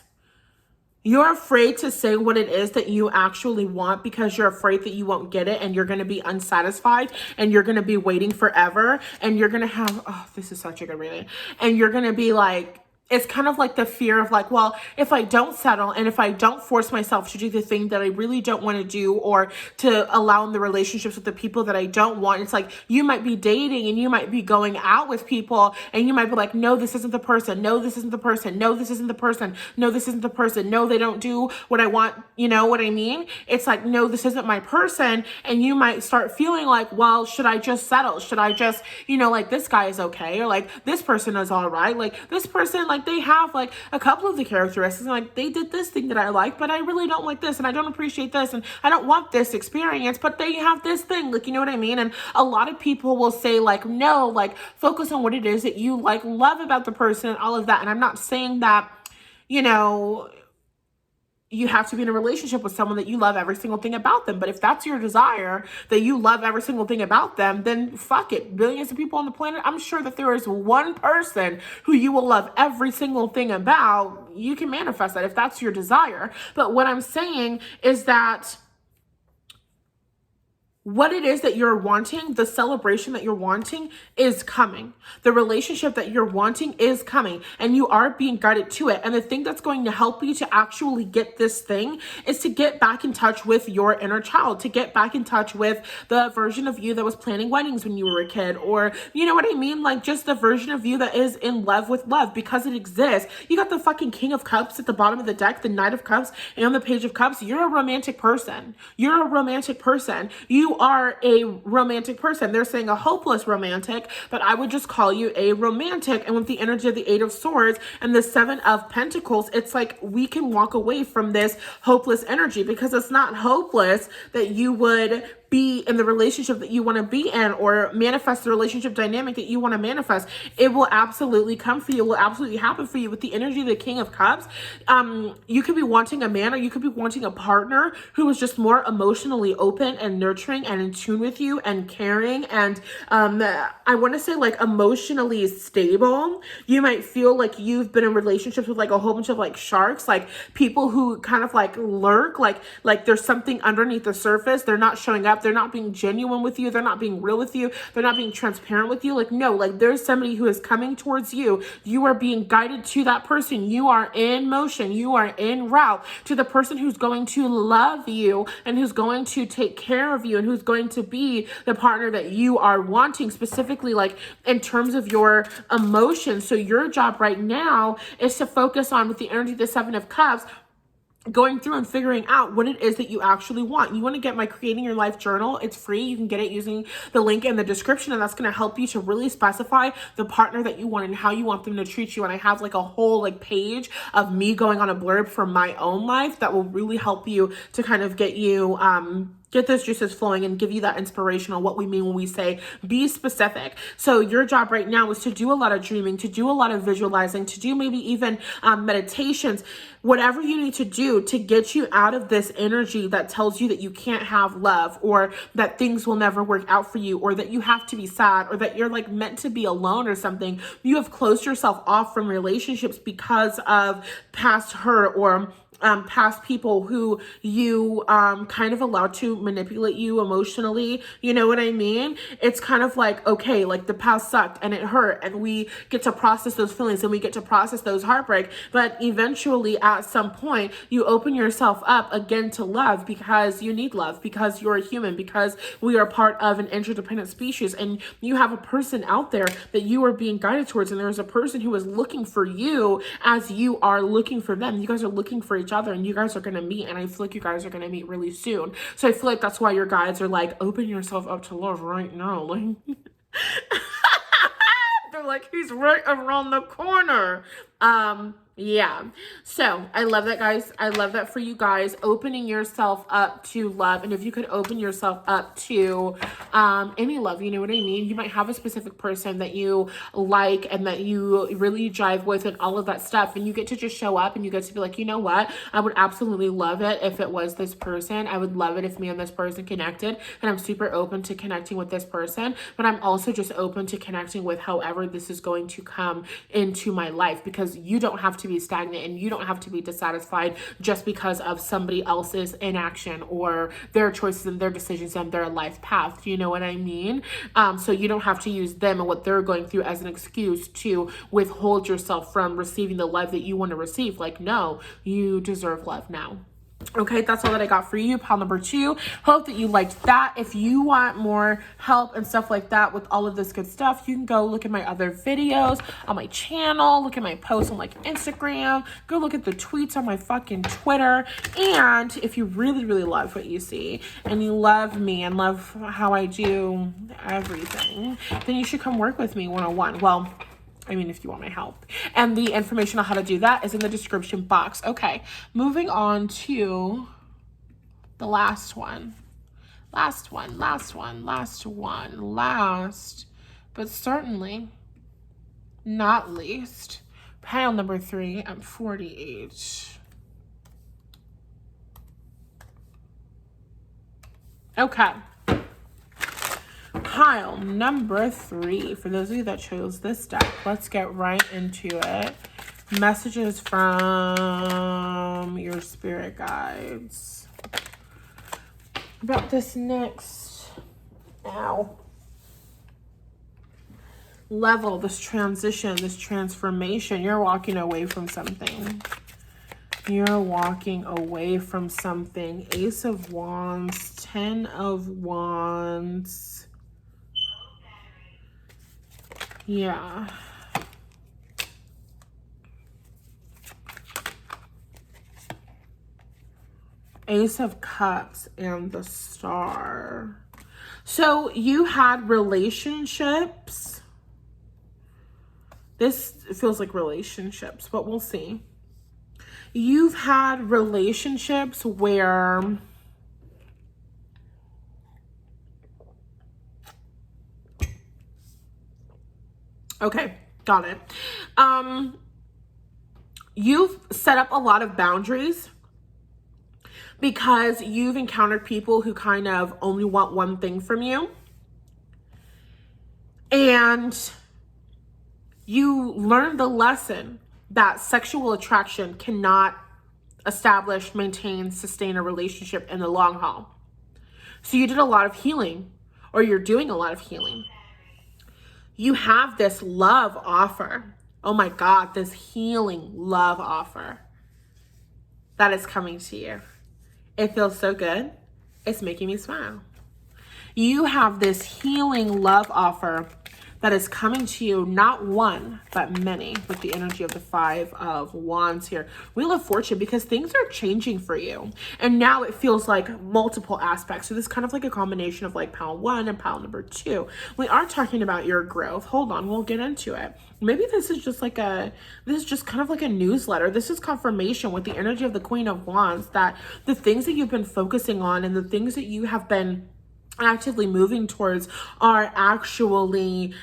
You're afraid to say what it is that you actually want because you're afraid that you won't get it, and you're going to be unsatisfied, and you're going to be waiting forever, and you're going to have, oh, this is such a good reading. And you're going to be like, it's kind of like the fear of like, well, if I don't settle and if I don't force myself to do the thing that I really don't want to do, or to allow in the relationships with the people that I don't want, it's like you might be dating and you might be going out with people and you might be like, no, this isn't the person. No, this isn't the person. No, this isn't the person. No, this isn't the person. No, they don't do what I want. You know what I mean? It's like, no, this isn't my person. And you might start feeling like, well, should I just settle? Should I just, you know, like this guy is okay, or like this person is all right. Like this person, like they have like a couple of the characteristics, like they did this thing that I like, but I really don't like this, and I don't appreciate this, and I don't want this experience, but they have this thing, like, you know what I mean? And a lot of people will say like, no, like focus on what it is that you like love about the person and all of that. And I'm not saying that, you know, you have to be in a relationship with someone that you love every single thing about them. But if that's your desire, that you love every single thing about them, then fuck it. Billions of people on the planet, I'm sure that there is one person who you will love every single thing about. You can manifest that if that's your desire. But what I'm saying is that what it is that you're wanting, the celebration that you're wanting is coming. The relationship that you're wanting is coming, and you are being guided to it. And the thing that's going to help you to actually get this thing is to get back in touch with your inner child, to get back in touch with the version of you that was planning weddings when you were a kid, or you know what I mean? Like just the version of you that is in love with love, because it exists. You got the fucking King of Cups at the bottom of the deck, the Knight of Cups, and on the Page of Cups. You're a romantic person. You're a romantic person. You you are a romantic person. They're saying a hopeless romantic, but I would just call you a romantic. And with the energy of the Eight of Swords and the Seven of Pentacles, it's like we can walk away from this hopeless energy, because it's not hopeless that you would be in the relationship that you want to be in, or manifest the relationship dynamic that you want to manifest. It will absolutely come for you. It will absolutely happen for you. With the energy of the King of Cups, you could be wanting a man, or you could be wanting a partner who is just more emotionally open and nurturing and in tune with you and caring, and I want to say like emotionally stable. You might feel like you've been in relationships with like a whole bunch of like sharks, like people who kind of like lurk, like there's something underneath the surface. They're not showing up. They're not being genuine with you. They're not being real with you. They're not being transparent with you. Like, no, like there's somebody who is coming towards you. You are being guided to that person. You are in motion. You are en route to the person who's going to love you and who's going to take care of you and who's going to be the partner that you are wanting, specifically like in terms of your emotions. So your job right now is to focus on, with the energy of the Seven of Cups, going through and figuring out what it is that you actually want. You want to get my Creating Your Life journal. It's free. You can get it using the link in the description, and that's going to help you to really specify the partner that you want and how you want them to treat you. And I have like a whole like page of me going on a blurb for my own life that will really help you to kind of get you get those juices flowing and give you that inspiration on what we mean when we say be specific. So your job right now is to do a lot of dreaming, to do a lot of visualizing, to do maybe even meditations, whatever you need to do to get you out of this energy that tells you that you can't have love, or that things will never work out for you, or that you have to be sad, or that you're like meant to be alone or something. You have closed yourself off from relationships because of past hurt, or past people who you kind of allowed to manipulate you emotionally. You know what I mean? It's kind of like, okay, like the past sucked and it hurt, and we get to process those feelings and we get to process those heartbreak. But eventually at some point you open yourself up again to love, because you need love, because you're a human, because we are part of an interdependent species, and you have a person out there that you are being guided towards, and there's a person who is looking for you as you are looking for them. You guys are looking for each other, and you guys are going to meet, and I feel like you guys are going to meet really soon. So I feel like that's why your guides are like, open yourself up to love right now. Like they're like, he's right around the corner. Yeah. So I love that, guys. I love that for you guys, opening yourself up to love. And if you could open yourself up to any love, you know what I mean? You might have a specific person that you like and that you really jive with and all of that stuff. And you get to just show up and you get to be like, you know what? I would absolutely love it if it was this person. I would love it if me and this person connected. And I'm super open to connecting with this person. But I'm also just open to connecting with however this is going to come into my life, because you don't have to be stagnant and you don't have to be dissatisfied just because of somebody else's inaction or their choices and their decisions and their life path. You know what I mean? So you don't have to use them and what they're going through as an excuse to withhold yourself from receiving the love that you want to receive. Like, no, you deserve love now. Okay, that's all that I got for you, pile number 2. Hope that you liked that. If you want more help and stuff like that with all of this good stuff, you can go look at my other videos on my channel, look at my posts on like Instagram, go look at the tweets on my fucking Twitter. And if you really, really love what you see and you love me and love how I do everything, then you should come work with me one-on-one. Well, I mean, if you want my help. And the information on how to do that is in the description box. Okay, moving on to the last one. Last, but certainly not least, pile number 3 at 48. Okay. Pile number 3, for those of you that chose this deck, let's get right into it. Messages from your spirit guides about this next level, this transition, this transformation. You're walking away from something. You're walking away from something. Ace of Wands, 10 of Wands. Yeah. Ace of Cups and the Star. So you had relationships. This feels like relationships, but we'll see. You've had relationships where okay, got it. You've set up a lot of boundaries because you've encountered people who kind of only want one thing from you. And you learned the lesson that sexual attraction cannot establish, maintain, sustain a relationship in the long haul. So you did a lot of healing, or you're doing a lot of healing. You have this love offer. Oh my God, this healing love offer that is coming to you. It feels so good. It's making me smile. You have this healing love offer that is coming to you, not one, but many, with the energy of the 5 of Wands here. Wheel of Fortune, because things are changing for you. And now it feels like multiple aspects. So this is kind of like a combination of like pile 1 and pile number 2. We are talking about your growth. Hold on, we'll get into it. Maybe this is just like this is just kind of like a newsletter. This is confirmation with the energy of the Queen of Wands that the things that you've been focusing on and the things that you have been actively moving towards are actually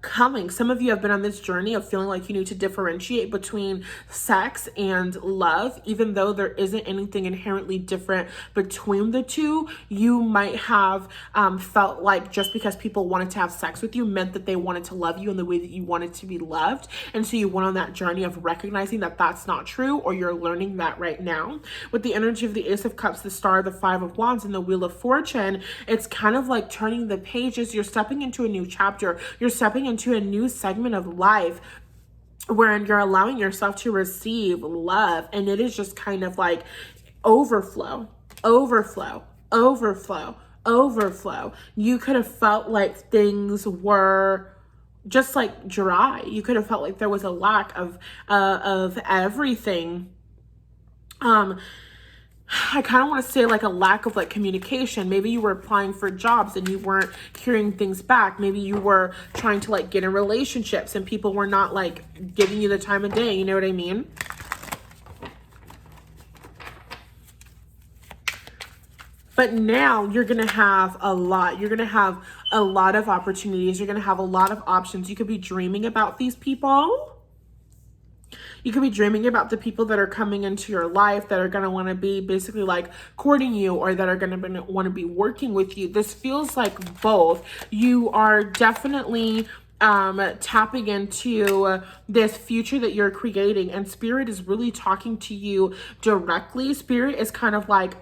coming. Some of you have been on this journey of feeling like you need to differentiate between sex and love, even though there isn't anything inherently different between the two. You might have felt like just because people wanted to have sex with you meant that they wanted to love you in the way that you wanted to be loved, and so you went on that journey of recognizing that that's not true, or you're learning that right now. With the energy of the Ace of Cups, the Star, the 5 of Wands, and the Wheel of Fortune, it's kind of like turning the pages. You're stepping into a new chapter. You're stepping into a new segment of life where you're allowing yourself to receive love. And it is just kind of like overflow, overflow, overflow, overflow. You could have felt like things were just like dry. You could have felt like there was a lack of everything. I kind of want to say like a lack of like communication. Maybe you were applying for jobs and you weren't hearing things back. Maybe you were trying to like get in relationships and people were not like giving you the time of day. You know what I mean? But now you're going to have a lot. You're going to have a lot of opportunities. You're going to have a lot of options. You could be dreaming about these people. You could be dreaming about the people that are coming into your life that are going to want to be basically like courting you, or that are going to want to be working with you. This feels like both. You are definitely tapping into this future that you're creating, and Spirit is really talking to you directly. Spirit is kind of like,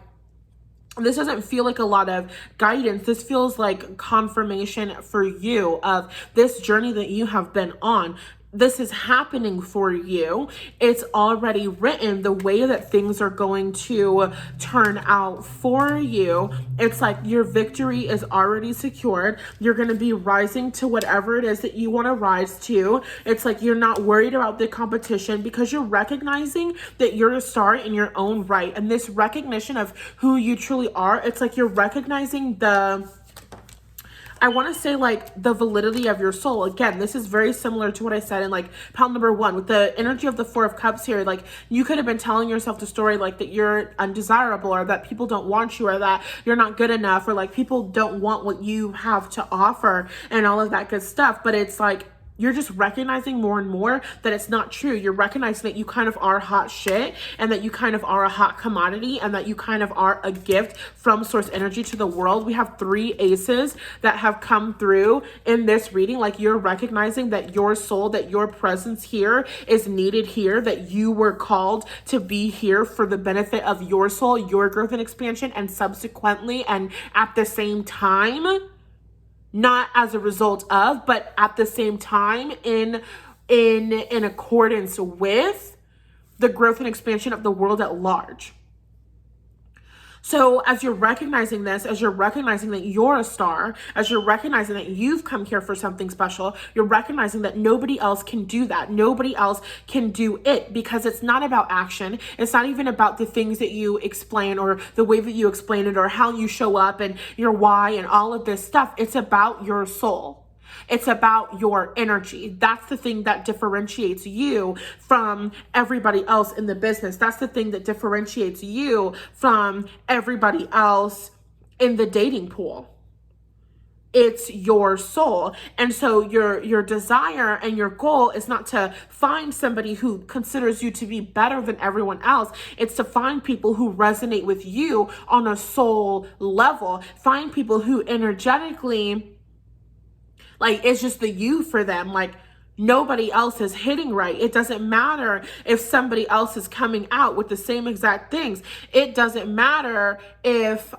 this doesn't feel like a lot of guidance. This feels like confirmation for you of this journey that you have been on. This is happening for you. It's already written the way that things are going to turn out for you. It's like your victory is already secured. You're going to be rising to whatever it is that you want to rise to. It's like you're not worried about the competition because you're recognizing that you're a star in your own right. And this recognition of who you truly are, it's like you're recognizing I want to say like the validity of your soul. Again, this is very similar to what I said in like pile number 1 with the energy of the 4 of Cups here. Like you could have been telling yourself the story like that you're undesirable, or that people don't want you, or that you're not good enough, or like people don't want what you have to offer and all of that good stuff. But it's like you're just recognizing more and more that it's not true. You're recognizing that you kind of are hot shit, and that you kind of are a hot commodity, and that you kind of are a gift from source energy to the world. We have 3 aces that have come through in this reading. Like you're recognizing that your soul, that your presence here is needed here, that you were called to be here for the benefit of your soul, your growth and expansion, and subsequently and at the same time, not as a result of, but at the same time in accordance with the growth and expansion of the world at large. So as you're recognizing this, as you're recognizing that you're a star, as you're recognizing that you've come here for something special, you're recognizing that nobody else can do that. Nobody else can do it, because it's not about action. It's not even about the things that you explain or the way that you explain it or how you show up and your why and all of this stuff. It's about your soul. It's about your energy. That's the thing that differentiates you from everybody else in the business. That's the thing that differentiates you from everybody else in the dating pool. It's your soul. And so your desire and your goal is not to find somebody who considers you to be better than everyone else. It's to find people who resonate with you on a soul level. Find people who energetically, like, it's just the you for them. Like, nobody else is hitting right. It doesn't matter if somebody else is coming out with the same exact things. It doesn't matter if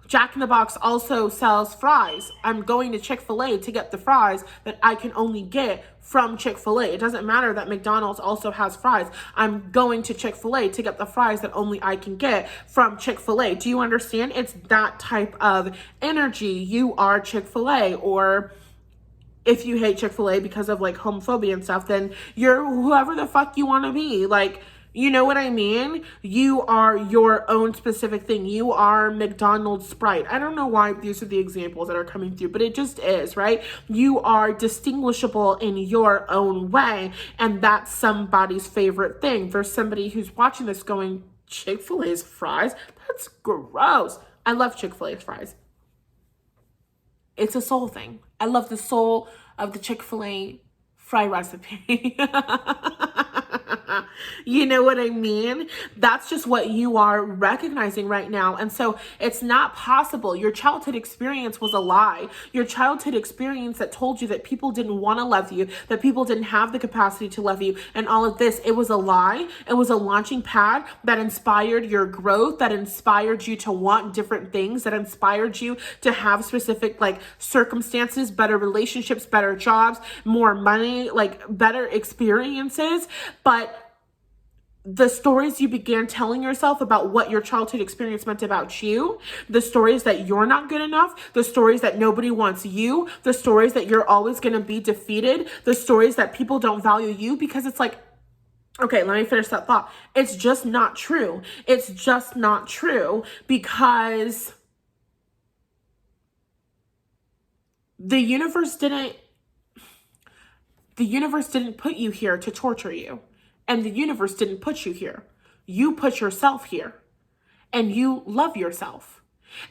Jack in the Box also sells fries. I'm going to Chick-fil-A to get the fries that I can only get from Chick-fil-A. It doesn't matter that McDonald's also has fries. I'm going to Chick-fil-A to get the fries that only I can get from Chick-fil-A. Do you understand? It's that type of energy. You are Chick-fil-A. Or if you hate Chick-fil-A because of like homophobia and stuff, then you're whoever the fuck you want to be. Like, you know what I mean? You are your own specific thing. You are McDonald's Sprite. I don't know why these are the examples that are coming through, but it just is, right? You are distinguishable in your own way, and that's somebody's favorite thing. There's somebody who's watching this going, Chick-fil-A's fries? That's gross. I love Chick-fil-A's fries. It's a soul thing. I love the soul of the Chick-fil-A fry recipe. You know what I mean? That's just what you are recognizing right now. And so it's not possible. Your childhood experience was a lie. Your childhood experience that told you that people didn't want to love you, that people didn't have the capacity to love you, and all of this, it was a lie. It was a launching pad that inspired your growth, that inspired you to want different things, that inspired you to have specific like circumstances, better relationships, better jobs, more money, like better experiences. But the stories you began telling yourself about what your childhood experience meant about you, the stories that you're not good enough, the stories that nobody wants you, the stories that you're always going to be defeated, the stories that people don't value you, because it's like, okay, let me finish that thought. It's just not true. It's just not true, because the universe didn't put you here to torture you. And the universe didn't put you here. You put yourself here. And you love yourself.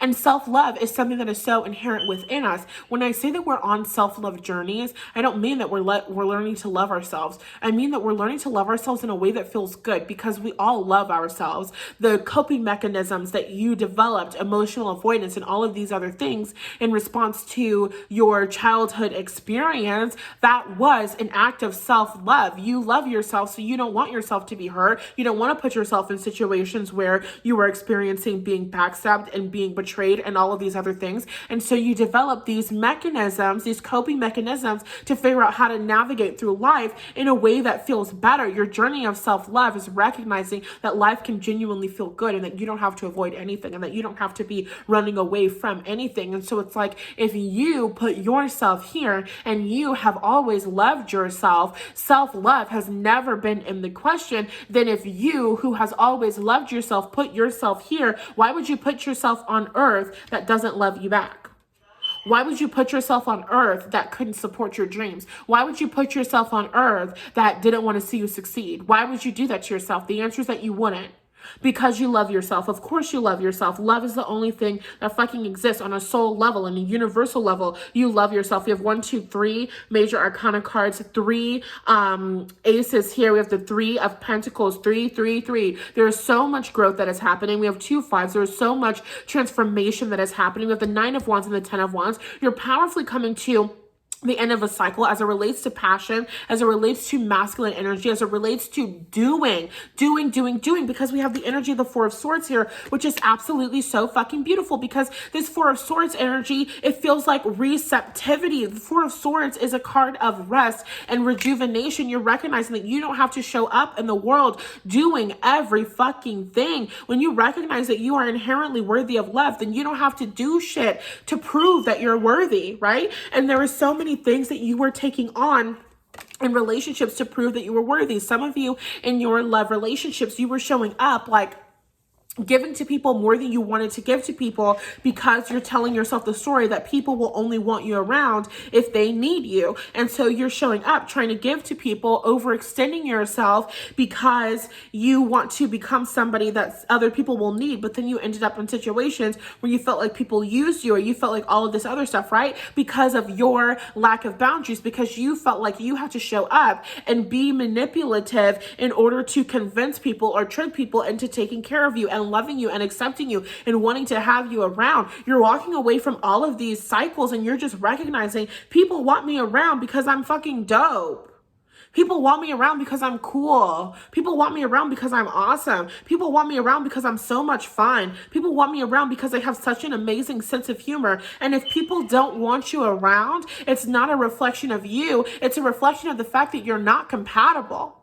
And self-love is something that is so inherent within us. When I say that we're on self-love journeys, I don't mean that we're learning to love ourselves. I mean that we're learning to love ourselves in a way that feels good, because we all love ourselves. The coping mechanisms that you developed, emotional avoidance and all of these other things in response to your childhood experience, that was an act of self-love. You love yourself, so you don't want yourself to be hurt. You don't want to put yourself in situations where you are experiencing being backstabbed and being betrayed and all of these other things. And so you develop these mechanisms, these coping mechanisms, to figure out how to navigate through life in a way that feels better. Your journey of self-love is recognizing that life can genuinely feel good, and that you don't have to avoid anything, and that you don't have to be running away from anything. And so it's like, if you put yourself here and you have always loved yourself, self-love has never been in the question, then if you, who has always loved yourself, put yourself here, why would you put yourself on earth that doesn't love you back? Why would you put yourself on earth that couldn't support your dreams? Why would you put yourself on earth that didn't want to see you succeed? Why would you do that to yourself? The answer is that you wouldn't. Because you love yourself. Of course you love yourself. Love is the only thing that fucking exists on a soul level and a universal level. You love yourself. We have 1, 2, 3 major arcana cards, 3 aces here. We have the 3 of Pentacles, 3, 3, 3. There is so much growth that is happening. We have 2 5s. There is so much transformation that is happening. We have the 9 of Wands and the 10 of Wands. You're powerfully coming to the end of a cycle as it relates to passion, as it relates to masculine energy, as it relates to doing, because we have the energy of the Four of Swords here, which is absolutely so fucking beautiful, because this Four of Swords energy, it feels like receptivity. The Four of Swords is a card of rest and rejuvenation. You're recognizing that you don't have to show up in the world doing every fucking thing. When you recognize that you are inherently worthy of love, then you don't have to do shit to prove that you're worthy, right? And there are so many things that you were taking on in relationships to prove that you were worthy. Some of you in your love relationships, you were showing up like giving to people more than you wanted to give to people, because you're telling yourself the story that people will only want you around if they need you. And so you're showing up trying to give to people, overextending yourself because you want to become somebody that other people will need. But then you ended up in situations where you felt like people used you, or you felt like all of this other stuff, right? Because of your lack of boundaries, because you felt like you had to show up and be manipulative in order to convince people or trick people into taking care of you and loving you and accepting you and wanting to have you around. You're walking away from all of these cycles, and you're just recognizing people want me around because I'm fucking dope. People want me around because I'm cool. People want me around because I'm awesome. People want me around because I'm so much fun. People want me around because I have such an amazing sense of humor. And if people don't want you around, it's not a reflection of you. It's a reflection of the fact that you're not compatible.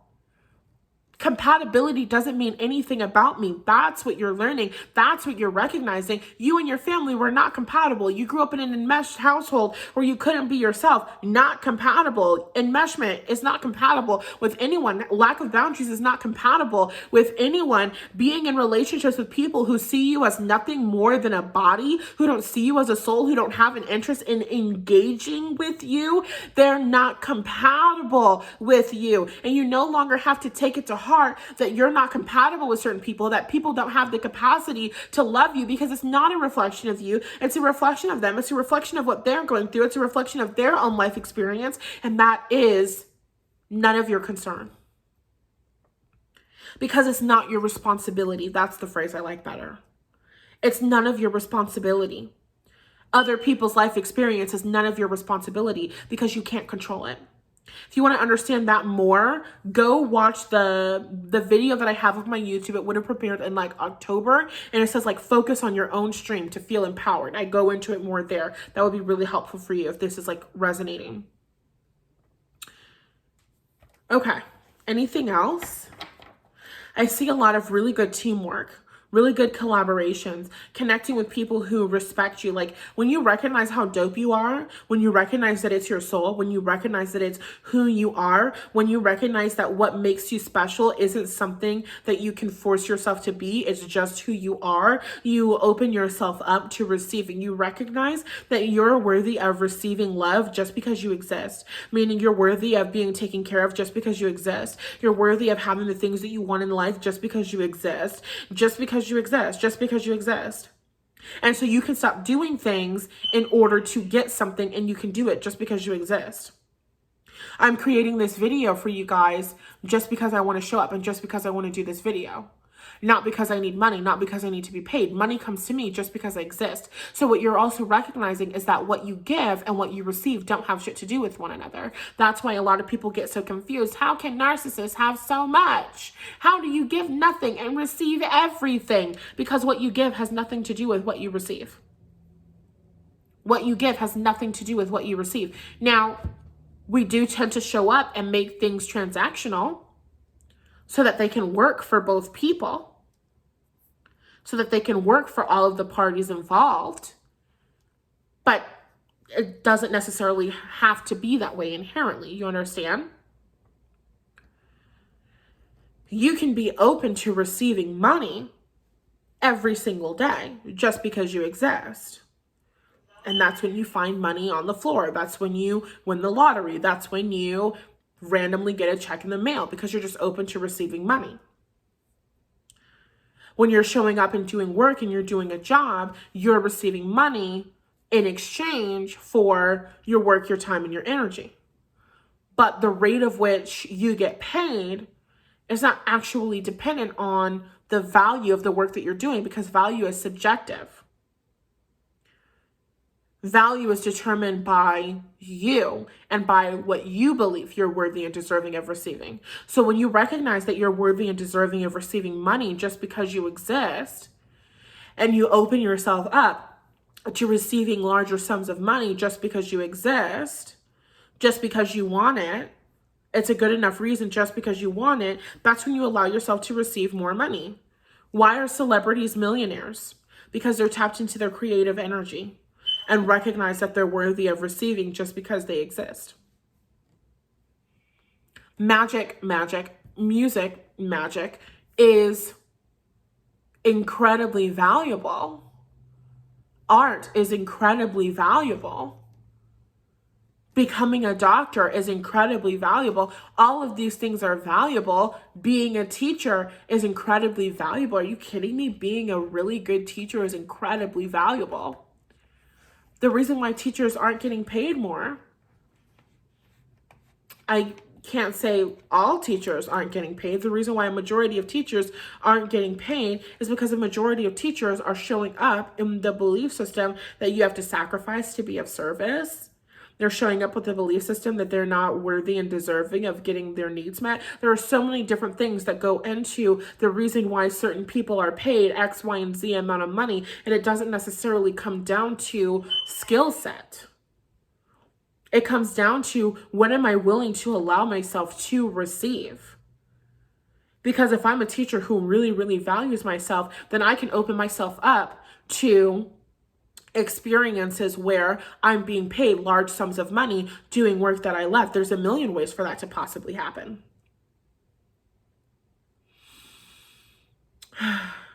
Compatibility doesn't mean anything about me. That's what you're learning. That's what you're recognizing. You and your family were not compatible. You grew up in an enmeshed household where you couldn't be yourself. Not compatible. Enmeshment is not compatible with anyone. Lack of boundaries is not compatible with anyone. Being in relationships with people who see you as nothing more than a body, who don't see you as a soul, who don't have an interest in engaging with you, they're not compatible with you. And you no longer have to take it to heart that you're not compatible with certain people, that people don't have the capacity to love you, because it's not a reflection of you. It's a reflection of them. It's a reflection of what they're going through. It's a reflection of their own life experience. And that is none of your concern, because it's not your responsibility. That's the phrase I like better. It's none of your responsibility. Other people's life experience is none of your responsibility, because you can't control it. If you want to understand that more, go watch the video that I have of my YouTube. It would have premiered in like October, and it says like focus on your own stream to feel empowered. I go into it more there. That would be really helpful for you if this is like resonating. Okay, anything else? I see a lot of really good teamwork, really good collaborations, connecting with people who respect you. Like when you recognize how dope you are, when you recognize that it's your soul, when you recognize that it's who you are, when you recognize that what makes you special isn't something that you can force yourself to be, it's just who you are, you open yourself up to receiving. You recognize that you're worthy of receiving love just because you exist, meaning you're worthy of being taken care of just because you exist. You're worthy of having the things that you want in life just because you exist, just because you exist. And so you can stop doing things in order to get something, and you can do it just because you exist. I'm creating this video for you guys just because I want to show up and just because I want to do this video. Not because I need money, not because I need to be paid. Money comes to me just because I exist. So what you're also recognizing is that what you give and what you receive don't have shit to do with one another. That's why a lot of people get so confused. How can narcissists have so much? How do you give nothing and receive everything? Because what you give has nothing to do with what you receive. What you give has nothing to do with what you receive. Now, we do tend to show up and make things transactional so that they can work for both people, so that they can work for all of the parties involved. But it doesn't necessarily have to be that way inherently. You understand? You can be open to receiving money every single day just because you exist. And that's when you find money on the floor. That's when you win the lottery. That's when you randomly get a check in the mail, because you're just open to receiving money. When you're showing up and doing work and you're doing a job, you're receiving money in exchange for your work, your time, and your energy. But the rate of which you get paid is not actually dependent on the value of the work that you're doing, because value is subjective. Value is determined by you and by what you believe you're worthy and deserving of receiving. So when you recognize that you're worthy and deserving of receiving money just because you exist, and you open yourself up to receiving larger sums of money just because you exist, just because you want it, it's a good enough reason just because you want it, that's when you allow yourself to receive more money. Why are celebrities millionaires? Because they're tapped into their creative energy and recognize that they're worthy of receiving just because they exist. Magic, music, magic is incredibly valuable. Art is incredibly valuable. Becoming a doctor is incredibly valuable. All of these things are valuable. Being a teacher is incredibly valuable. Are you kidding me? Being a really good teacher is incredibly valuable. The reason why teachers aren't getting paid more, I can't say all teachers aren't getting paid. The reason why a majority of teachers aren't getting paid is because a majority of teachers are showing up in the belief system that you have to sacrifice to be of service. They're showing up with the belief system that they're not worthy and deserving of getting their needs met. There are so many different things that go into the reason why certain people are paid X, Y, and Z amount of money, and it doesn't necessarily come down to skill set. It comes down to what am I willing to allow myself to receive? Because if I'm a teacher who really, really values myself, then I can open myself up to experiences where I'm being paid large sums of money doing work that I love. There's a million ways for that to possibly happen.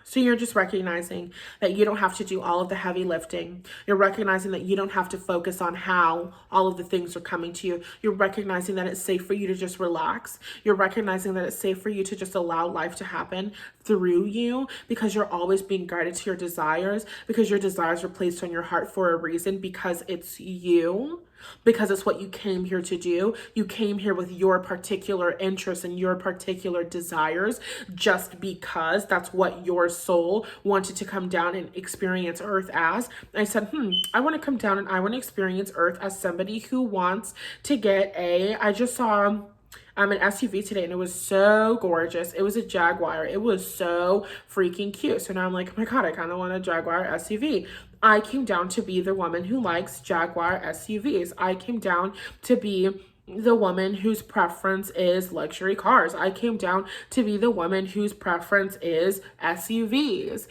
So you're just recognizing that you don't have to do all of the heavy lifting. You're recognizing that you don't have to focus on how all of the things are coming to you. You're recognizing that it's safe for you to just relax. You're recognizing that it's safe for you to just allow life to happen through you, because you're always being guided to your desires, because your desires are placed on your heart for a reason, because it's you. Because it's what you came here to do. You came here with your particular interests and your particular desires just because that's what your soul wanted to come down and experience Earth as. I said, I want to come down and I want to experience Earth as somebody who wants to get I just saw an SUV today and it was so gorgeous. It was a Jaguar. It was so freaking cute. So now I'm like, oh my God, I kind of want a Jaguar SUV. I came down to be the woman who likes Jaguar SUVs. I came down to be the woman whose preference is luxury cars. I came down to be the woman whose preference is SUVs.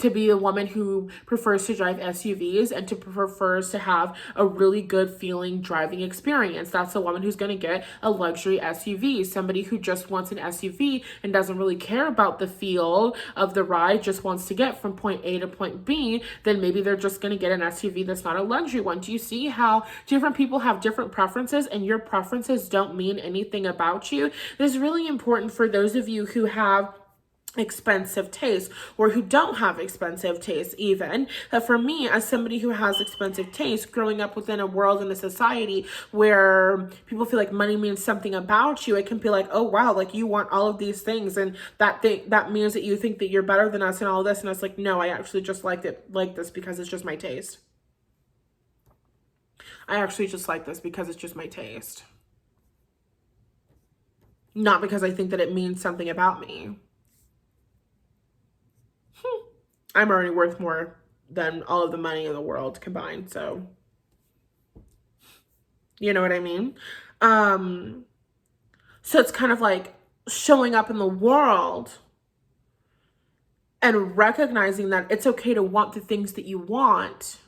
To be a woman who prefers to drive SUVs and prefers to have a really good feeling driving experience. That's a woman who's going to get a luxury SUV. Somebody who just wants an SUV and doesn't really care about the feel of the ride, just wants to get from point A to point B, then maybe they're just going to get an SUV that's not a luxury one. Do you see how different people have different preferences and your preferences don't mean anything about you? This is really important for those of you who have expensive taste or who don't have expensive taste even. For me, as somebody who has expensive taste, growing up within a world and a society where people feel like money means something about you, it can be like, oh wow, like you want all of these things and that means that you think that you're better than us and all this. And I was like, no, I actually just liked it like this because it's just my taste. I actually just like this because it's just my taste. Not because I think that it means something about me. I'm already worth more than all of the money in the world combined. So, you know what I mean? So it's kind of like showing up in the world and recognizing that it's okay to want the things that you want,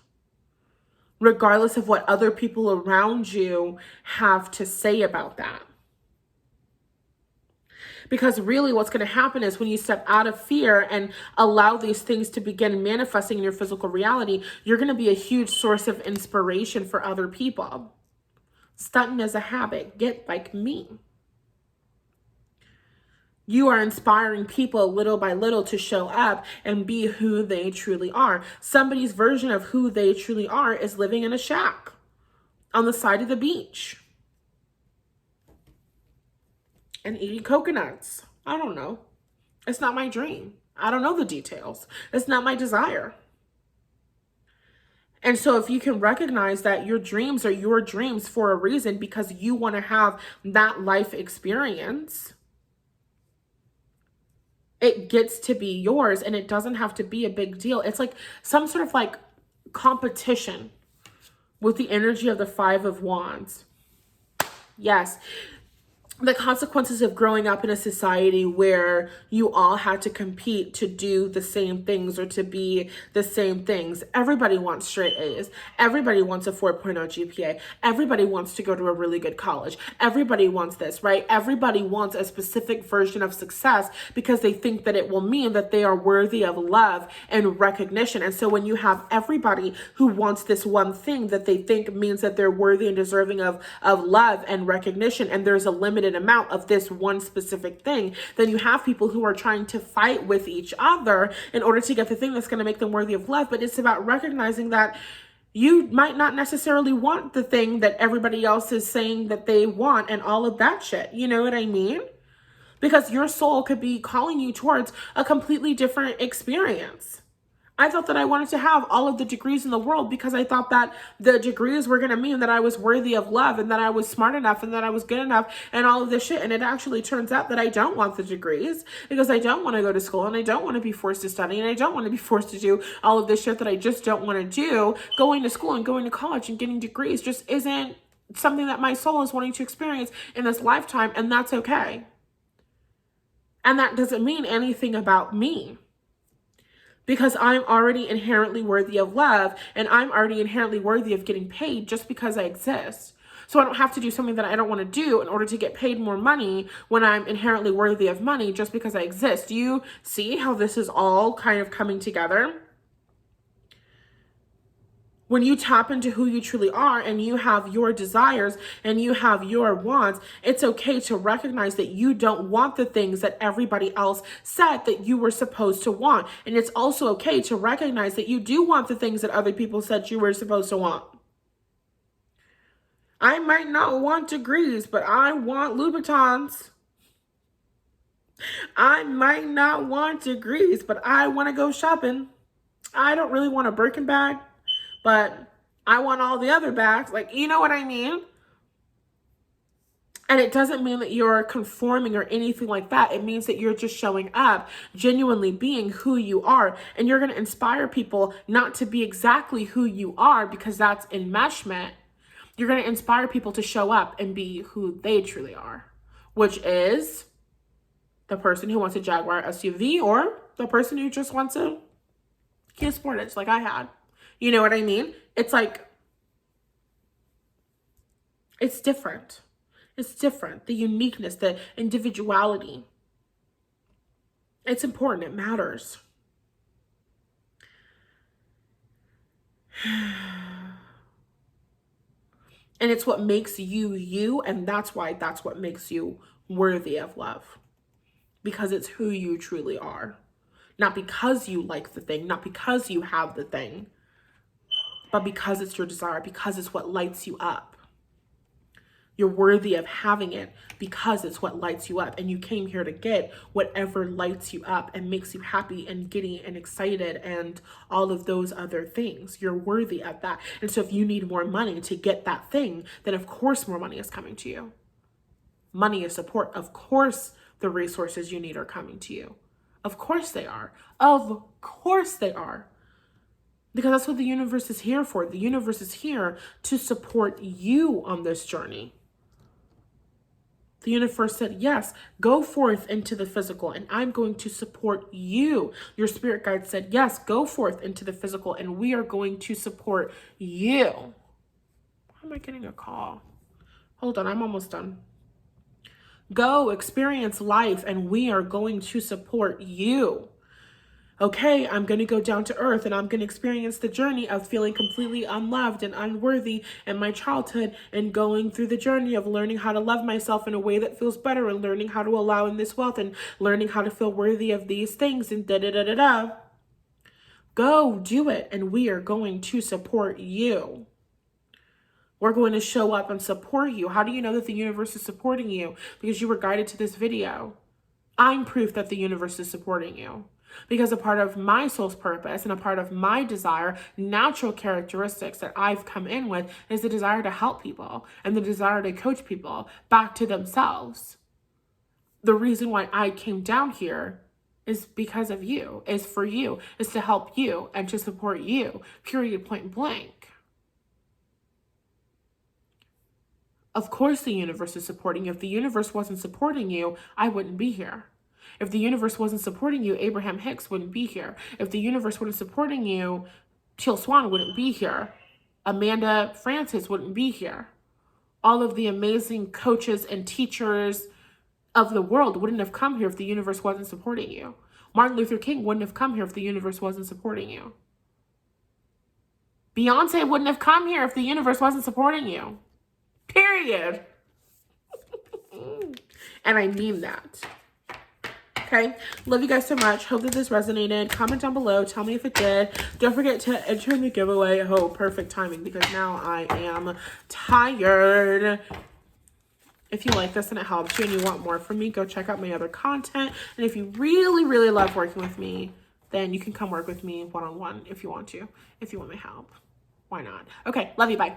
regardless of what other people around you have to say about that. Because really what's going to happen is when you step out of fear and allow these things to begin manifesting in your physical reality, you're going to be a huge source of inspiration for other people. Stunting is a habit. Get like me. You are inspiring people little by little to show up and be who they truly are. Somebody's version of who they truly are is living in a shack on the side of the beach and eating coconuts. I don't know. It's not my dream. I don't know the details. It's not my desire. And so if you can recognize that your dreams are your dreams for a reason because you want to have that life experience, it gets to be yours, and it doesn't have to be a big deal. It's like some sort of like competition with the energy of the Five of Wands. Yes. The consequences of growing up in a society where you all had to compete to do the same things or to be the same things. Everybody wants straight A's. Everybody wants a 4.0 GPA. Everybody wants to go to a really good college. Everybody wants this, right? Everybody wants a specific version of success because they think that it will mean that they are worthy of love and recognition. And so when you have everybody who wants this one thing that they think means that they're worthy and deserving of love and recognition, and there's a limited amount of this one specific thing, then you have people who are trying to fight with each other in order to get the thing that's going to make them worthy of love. But it's about recognizing that you might not necessarily want the thing that everybody else is saying that they want and all of that shit. You know what I mean? Because your soul could be calling you towards a completely different experience. I thought that I wanted to have all of the degrees in the world because I thought that the degrees were going to mean that I was worthy of love and that I was smart enough and that I was good enough and all of this shit. And it actually turns out that I don't want the degrees because I don't want to go to school and I don't want to be forced to study and I don't want to be forced to do all of this shit that I just don't want to do. Going to school and going to college and getting degrees just isn't something that my soul is wanting to experience in this lifetime, and that's okay. And that doesn't mean anything about me, because I'm already inherently worthy of love and I'm already inherently worthy of getting paid just because I exist. So I don't have to do something that I don't want to do in order to get paid more money when I'm inherently worthy of money just because I exist. Do you see how this is all kind of coming together? When you tap into who you truly are and you have your desires and you have your wants, it's okay to recognize that you don't want the things that everybody else said that you were supposed to want. And it's also okay to recognize that you do want the things that other people said you were supposed to want. I might not want degrees, but I want Louboutins. I might not want degrees, but I want to go shopping. I don't really want a Birkin bag, but I want all the other bags. Like, you know what I mean? And it doesn't mean that you're conforming or anything like that. It means that you're just showing up, genuinely being who you are. And you're going to inspire people not to be exactly who you are because that's enmeshment. You're going to inspire people to show up and be who they truly are, which is the person who wants a Jaguar SUV or the person who just wants a Kia Sportage like I had. You know what I mean? It's like, it's different. It's different. The uniqueness, the individuality. It's important. It matters. And it's what makes you you, and that's why that's what makes you worthy of love. Because it's who you truly are. Not because you like the thing, not because you have the thing, but because it's your desire, because it's what lights you up. You're worthy of having it because it's what lights you up. And you came here to get whatever lights you up and makes you happy and giddy and excited and all of those other things. You're worthy of that. And so if you need more money to get that thing, then of course more money is coming to you. Money is support. Of course the resources you need are coming to you. Of course they are. Of course they are. Because that's what the universe is here for. The universe is here to support you on this journey. The universe said, yes, go forth into the physical and I'm going to support you. Your spirit guide said, yes, go forth into the physical and we are going to support you. Why am I getting a call? Hold on, I'm almost done. Go experience life and we are going to support you. Okay, I'm going to go down to earth and I'm going to experience the journey of feeling completely unloved and unworthy in my childhood and going through the journey of learning how to love myself in a way that feels better and learning how to allow in this wealth and learning how to feel worthy of these things and da-da-da-da-da. Go do it and we are going to support you. We're going to show up and support you. How do you know that the universe is supporting you? Because you were guided to this video. I'm proof that the universe is supporting you. Because a part of my soul's purpose and a part of my desire, natural characteristics that I've come in with, is the desire to help people and the desire to coach people back to themselves. The reason why I came down here is because of you, is for you, is to help you and to support you, period, point blank. Of course the universe is supporting you. If the universe wasn't supporting you, I wouldn't be here. If the universe wasn't supporting you, Abraham Hicks wouldn't be here. If the universe wasn't supporting you, Teal Swan wouldn't be here. Amanda Francis wouldn't be here. All of the amazing coaches and teachers of the world wouldn't have come here if the universe wasn't supporting you. Martin Luther King wouldn't have come here if the universe wasn't supporting you. Beyonce wouldn't have come here if the universe wasn't supporting you. Period. And I mean that. Okay, love you guys so much. Hope that this resonated. Comment down below. Tell me if it did. Don't forget to enter in the giveaway. Oh, perfect timing, because now I am tired. If you like this and it helps you and you want more from me, go check out my other content. And if you really, really love working with me, then you can come work with me one-on-one if you want to. If you want my help. Why not? Okay, love you. Bye.